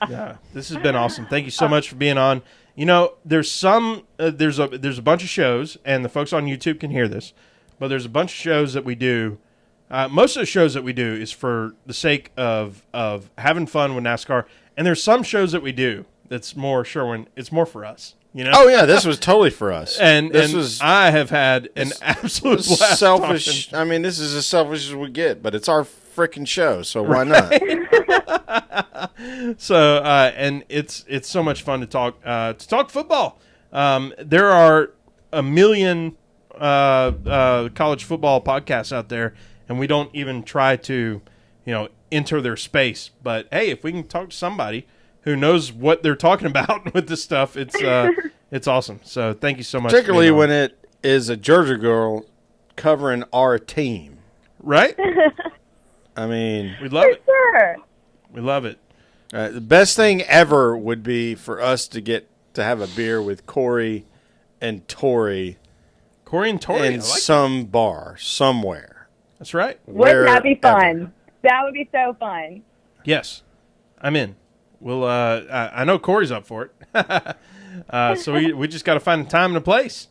Yeah, this has been awesome. Thank you so much for being on. You know, there's a bunch of shows, and the folks on YouTube can hear this, but there's a bunch of shows that we do. Most of the shows that we do is for the sake of having fun with NASCAR, and there's some shows that we do that's more Sherwin. It's more for us. You know? Oh yeah, this was totally for us. I have had an absolute blast. Selfish. Talking. I mean, this is as selfish as we get, but it's our freaking show, so why not? So and it's so much fun to talk football. There are a million college football podcasts out there, and we don't even try to enter their space. But hey, if we can talk to somebody who knows what they're talking about with this stuff, it's awesome. So thank you so much. Particularly when it is a Georgia girl covering our team. Right? I mean, we love it. Sure. We love it. The best thing ever would be for us to get to have a beer with Corey and Tori. Corey and Tori. In some bar somewhere. That's right. Wouldn't that be fun? That would be so fun. Yes. I'm in. We'll. I know Corey's up for it. So we just got to find a time and a place.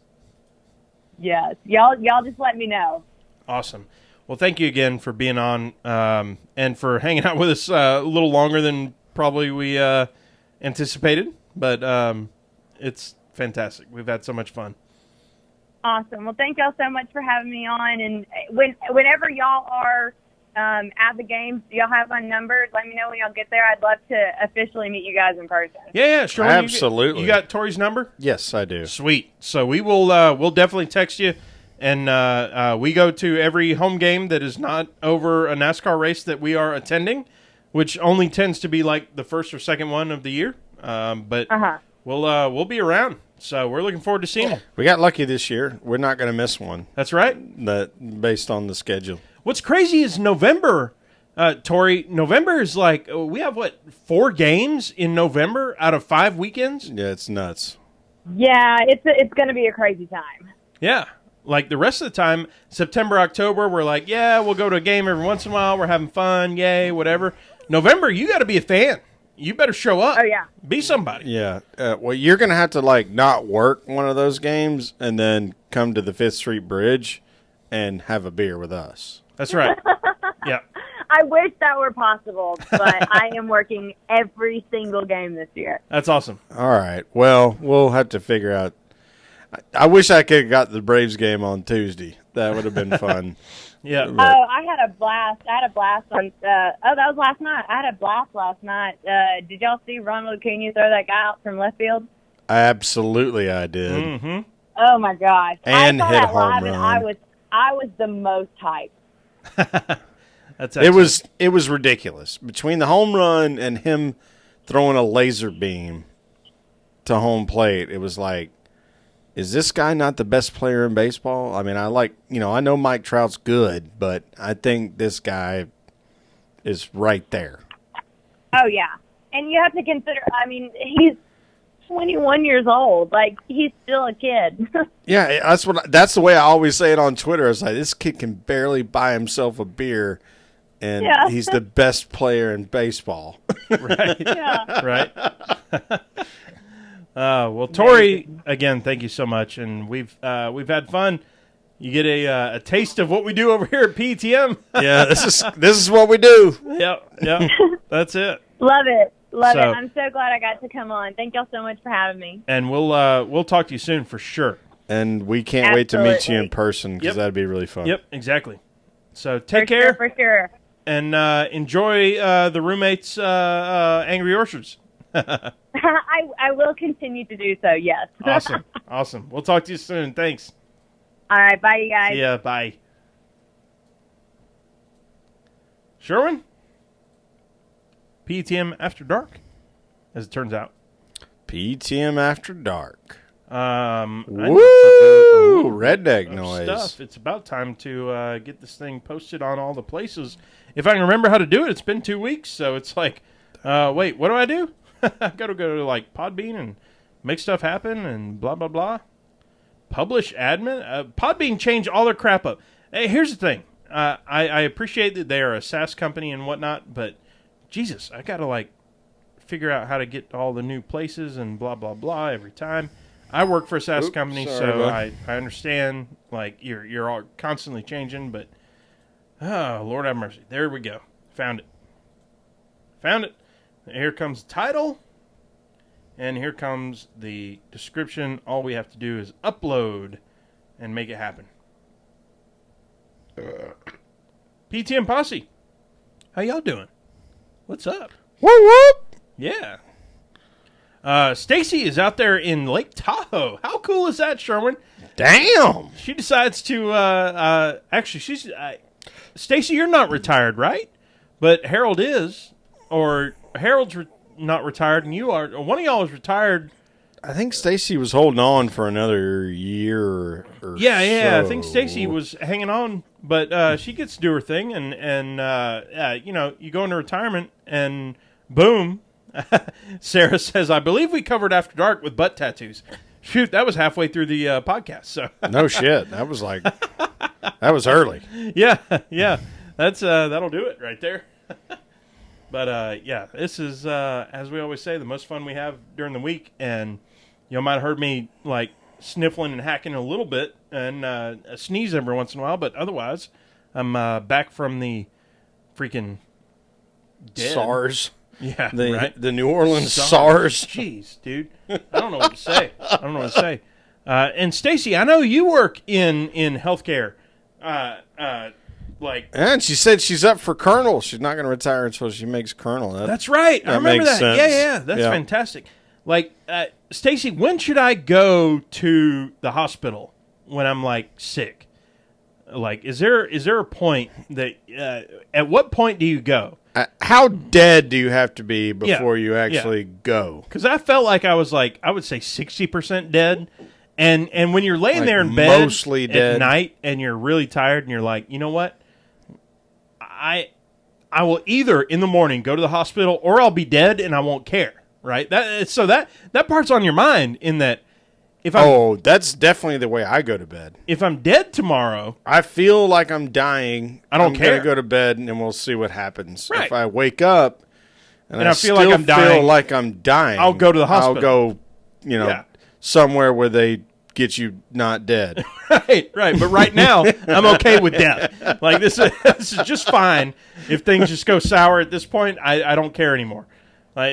Yes. Y'all just let me know. Awesome. Well, thank you again for being on and for hanging out with us a little longer than probably we anticipated. But it's fantastic. We've had so much fun. Awesome. Well, thank y'all so much for having me on. And whenever y'all are at the games, do y'all have my number? Let me know when y'all get there. I'd love to officially meet you guys in person. Yeah, sure. Absolutely. You got Tori's number? Yes, I do. Sweet. So we will. We'll definitely text you. And we go to every home game that is not over a NASCAR race that we are attending, which only tends to be like the first or second one of the year. But we'll be around. So we're looking forward to seeing it. We got lucky this year. We're not going to miss one. That's right. Based on the schedule. What's crazy is November, Tori. November is like we have 4 games in November out of 5 weekends. Yeah, it's nuts. Yeah, it's going to be a crazy time. Yeah. Like the rest of the time, September, October, we're like, yeah, we'll go to a game every once in a while. We're having fun. Yay, whatever. November, you got to be a fan. You better show up. Oh, yeah. Be somebody. Yeah. Well, you're going to have to, not work one of those games and then come to the 5th Street Bridge and have a beer with us. That's right. Yeah. I wish that were possible, but I am working every single game this year. That's awesome. All right. Well, we'll have to figure out. I wish I could have got the Braves game on Tuesday. That would have been fun. Yeah. Oh, I had a blast. I had a blast on. That was last night. I had a blast last night. Did y'all see Ronald Acuna throw that guy out from left field? Absolutely, I did. Mm-hmm. Oh my gosh! And I saw hit that home live, run. and I was the most hyped. That's it was ridiculous. Between the home run and him throwing a laser beam to home plate, it was like, is this guy not the best player in baseball? I mean, I know Mike Trout's good, but I think this guy is right there. Oh, yeah. And you have to consider, I mean, he's 21 years old. Like, he's still a kid. Yeah, that's the way I always say it on Twitter. It's like, this kid can barely buy himself a beer, and he's the best player in baseball. Right. Yeah. Right. Well, Tori, again, thank you so much, and we've had fun. You get a taste of what we do over here at PTM. Yeah, this is what we do. Yep, that's it. Love it. Love it. I'm so glad I got to come on. Thank y'all so much for having me. And we'll talk to you soon for sure. And we can't wait to meet you in person because that'd be really fun. Yep, exactly. So take care. For sure. And enjoy the roommates' Angry Orchards. I will continue to do so, yes. Awesome. We'll talk to you soon. Thanks. All right, bye, you guys. See ya. Bye. Sherwin? PTM After Dark, as it turns out. PTM After Dark. Woo! Redneck noise. Stuff. It's about time to get this thing posted on all the places. If I can remember how to do it, it's been 2 weeks, so it's like, wait, what do I do? I got to go to Podbean and make stuff happen and blah, blah, blah. Publish admin. Podbean changed all their crap up. Hey, here's the thing. I appreciate that they are a SaaS company and whatnot, but Jesus, I got to figure out how to get all the new places and blah, blah, blah every time. I work for a SaaS company, so I understand you're all constantly changing, but Lord have mercy. There we go. Found it. Here comes the title, and here comes the description. All we have to do is upload and make it happen. PTM Posse, how y'all doing? What's up? Whoop, whoop. Yeah. Stacy is out there in Lake Tahoe. How cool is that, Sherwin? Damn. She decides to actually she's Stacy, you're not retired, right? But Harold is, or Harold's not retired, and you are. Or one of y'all is retired. I think Stacy was holding on for another year or Yeah. so. I think Stacy was hanging on, but she gets to do her thing, and you go into retirement, and boom, Sarah says, "I believe we covered After Dark with butt tattoos." Shoot, that was halfway through the podcast. So no shit, that was early. Yeah. That's that'll do it right there. But this is as we always say, the most fun we have during the week, and you might have heard me like sniffling and hacking a little bit and sneeze every once in a while, but otherwise, I'm back from the freaking dead. SARS. Yeah, the New Orleans SARS. Jeez, dude, I don't know what to say. And Stacy, I know you work in healthcare. And she said she's up for colonel. She's not going to retire until she makes colonel. That's right. I remember that. Sense. Yeah. That's fantastic. Like, Stacy, when should I go to the hospital when I'm like sick? Like, is there a point that at what point do you go? How dead do you have to be before you actually go? Because I felt like I was I would say 60% dead. And when you're laying there in bed mostly dead at night and you're really tired and you're like, you know what? I will either in the morning go to the hospital or I'll be dead and I won't care, right? That part's on your mind in that if that's definitely the way I go to bed. If I'm dead tomorrow, I feel like I'm dying. I don't care. I'm gonna go to bed and we'll see what happens. Right. If I wake up and I feel like I'm dying, I'll go to the hospital. I'll go, somewhere where they get you not dead. Right. But right now, I'm okay with death. Like this is just fine. If things just go sour at this point, I don't care anymore.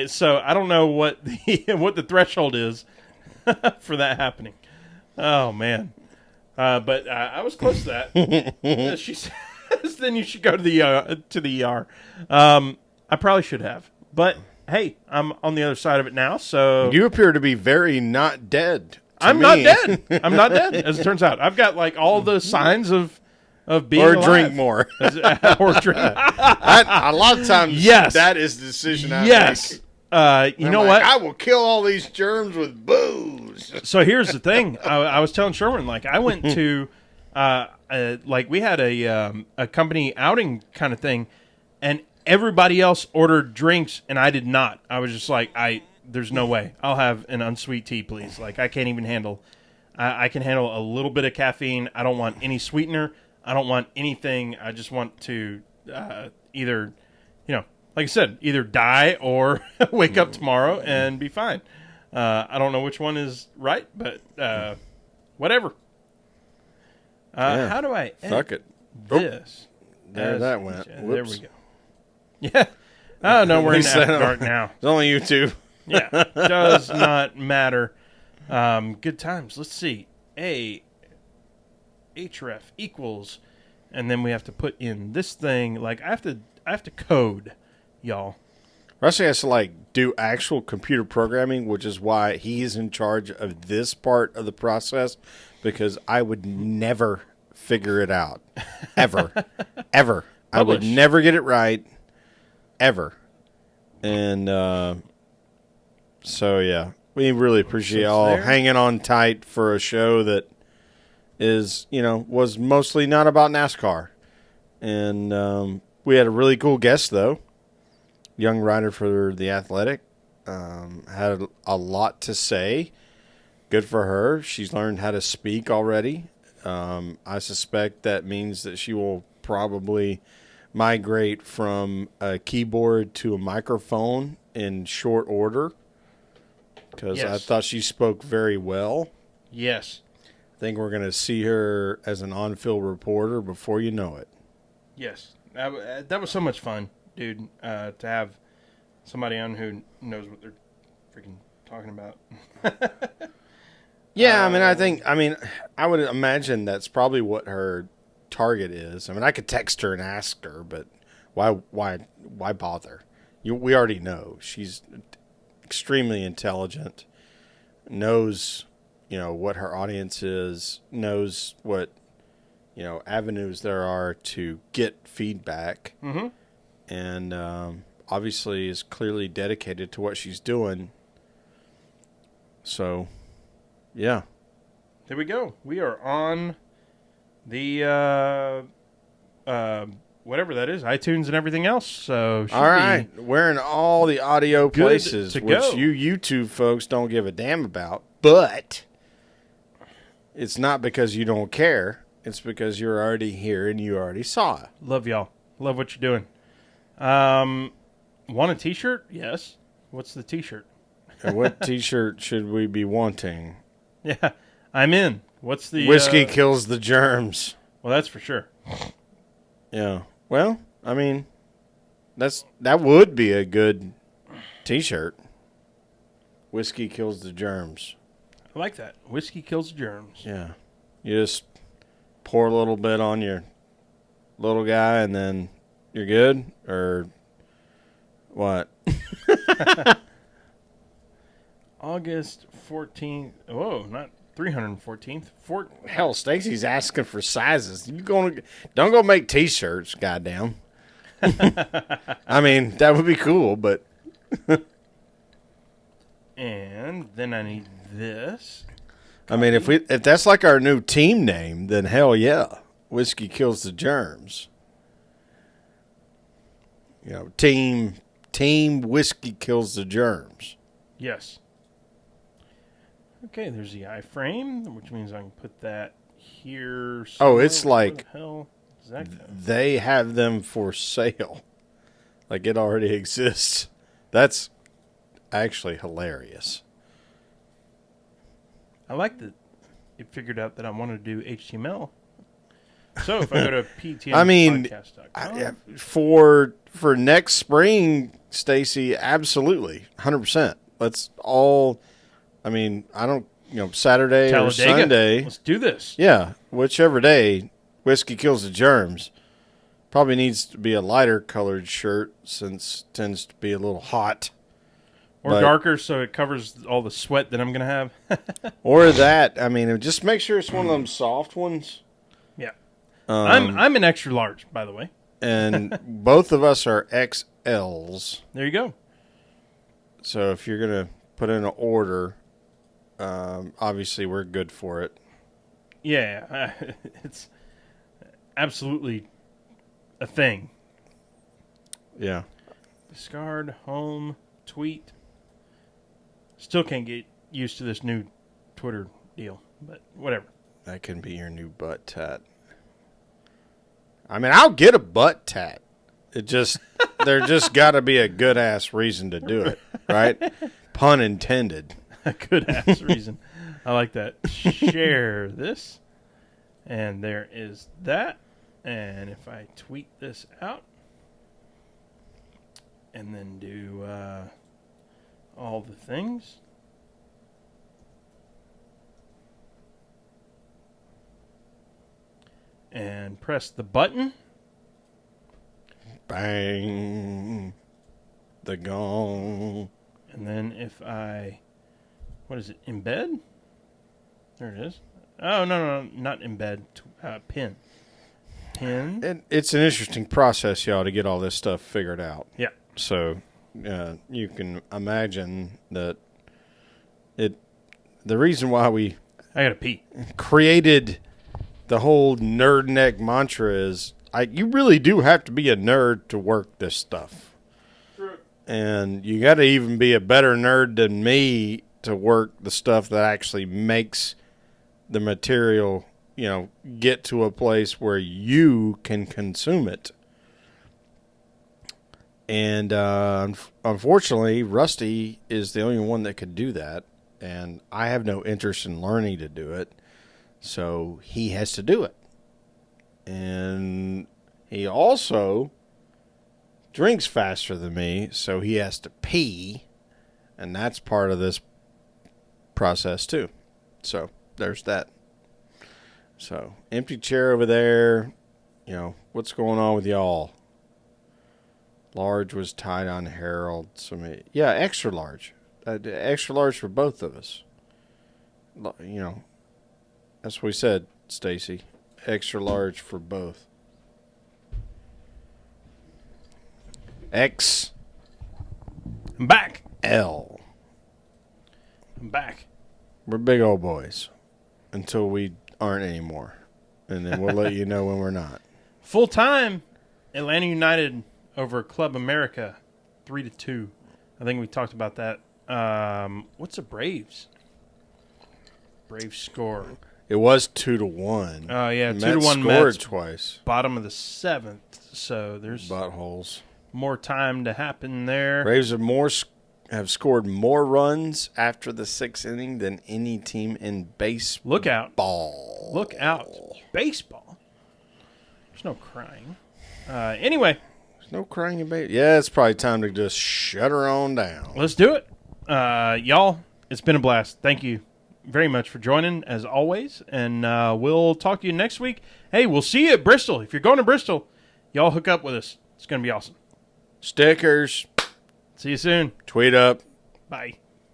So I don't know what the threshold is for that happening. Oh man. But I was close to that. She says, then you should go to the ER. I probably should have, but hey, I'm on the other side of it now. So you appear to be very not dead. I'm not dead. I'm not dead, as it turns out. I've got like all the signs of being alive. Drink more. Or drink. A lot of times, that is the decision I make. You know what? I will kill all these germs with booze. So here's the thing. I was telling Sherman, I went to, we had a company outing kind of thing, and everybody else ordered drinks, and I did not. I was just like, there's no way. I'll have an unsweet tea, please. I can't even handle. I can handle a little bit of caffeine. I don't want any sweetener. I don't want anything. I just want to either, like I said, either die or wake up tomorrow and be fine. I don't know which one is right, but whatever. How do I fuck it? This? There that went. There we go. Yeah. Oh no, we're in After Dark now. It's only you two. Yeah, does not matter. Good times. Let's see. Href equals, and then we have to put in this thing. I have to code, y'all. Rusty has to do actual computer programming, which is why he's in charge of this part of the process, because I would never figure it out, ever. I would never get it right, ever. And so, yeah, we really appreciate y'all hanging on tight for a show that is, was mostly not about NASCAR. And we had a really cool guest, though. Young rider for The Athletic. Had a lot to say. Good for her. She's learned how to speak already. I suspect that means that she will probably migrate from a keyboard to a microphone in short order. Because I thought she spoke very well. Yes. I think we're going to see her as an on-field reporter before you know it. Yes. That was so much fun, dude, to have somebody on who knows what they're freaking talking about. Yeah, I would imagine that's probably what her target is. I could text her and ask her, but why bother? We already know. She's extremely intelligent, knows, what her audience is, knows what, avenues there are to get feedback. Mm-hmm. and obviously is clearly dedicated to what she's doing. So, yeah. There we go. We are on the whatever that is, iTunes and everything else. So all right, we're in all the audio places, which go. you YouTube folks don't give a damn about. But it's not because you don't care. It's because you're already here and you already saw it. Love y'all. Love what you're doing. Want a T-shirt? Yes. What's the T-shirt? And what T-shirt should we be wanting? Yeah, I'm in. What's the Whiskey kills the germs. Well, that's for sure. Yeah. Well, I mean, that would be a good T-shirt. Whiskey kills the germs. I like that. Whiskey kills germs. Yeah. You just pour a little bit on your little guy and then you're good? Or what? August 14th. Whoa, not 314th. Hell, Stacy's asking for sizes. Don't go make T-shirts, goddamn. I mean, that would be cool, but... And then I need this. I mean, if that's like our new team name, then hell yeah. Whiskey kills the germs. You know, team whiskey kills the germs. Yes. Okay, there's the iframe, which means I can put that here. Oh, it's like where the hell does that go? They have them for sale. Like it already exists. That's actually hilarious. I like that it figured out that I wanted to do HTML. So if I go to PTNpodcast.com. For next spring, Stacy, absolutely, 100%. Let's all. I mean, I don't, Saturday Talladega. Or Sunday. Let's do this. Yeah, whichever day, whiskey kills the germs. Probably needs to be a lighter colored shirt since it tends to be a little hot. Or darker so it covers all the sweat that I'm going to have. Or that. I mean, just make sure it's one of them soft ones. Yeah. I'm an extra large, by the way. And both of us are XLs. There you go. So if you're going to put in an order, obviously we're good for it. Yeah. It's absolutely a thing. Yeah. Discard, home, tweet. Still can't get used to this new Twitter deal, but whatever. That can be your new butt tat. I mean, I'll get a butt tat. It just there just got to be a good ass reason to do it, right? Pun intended. A good ass reason. I like that. Share this, and there is that. And if I tweet this out, and then do all the things. And press the button. Bang. The gong. And then if I, embed? There it is. Oh, no, not embed. Pin. Pin. It's an interesting process, y'all, to get all this stuff figured out. Yeah. So you can imagine that the reason why we I gotta pee. Created the whole nerd neck mantra is you really do have to be a nerd to work this stuff. True. And you got to even be a better nerd than me to work the stuff that actually makes the material, get to a place where you can consume it. And unfortunately, Rusty is the only one that could do that. And I have no interest in learning to do it. So he has to do it. And he also drinks faster than me, so he has to pee. And that's part of this process too. So there's that. So empty chair over there. What's going on with y'all? Large was tied on Harold. Yeah, extra large. Extra large for both of us. That's what we said, Stacy. Extra large for both. X. I'm back. L. I'm back. We're big old boys until we aren't anymore. And then we'll let you know when we're not. Full time, Atlanta United over Club America, 3-2. I think we talked about that. What's the Braves? Braves score. It was 2-1. Oh yeah, Mets 2-1. scored Mets, twice. bottom of the 7th. So there's Buttholes. more time to happen there. Braves have scored more runs after the 6th inning than any team in baseball. Look out! Look out! Baseball. There's no crying. Anyway, There's no crying in baseball. Yeah, it's probably time to just shut her on down. let's do it, y'all. It's been a blast. Thank you very much for joining, as always, and we'll talk to you next week. Hey, we'll see you at Bristol. If you're going to Bristol, y'all hook up with us. It's going to be awesome. Stickers. See you soon. Tweet up. Bye.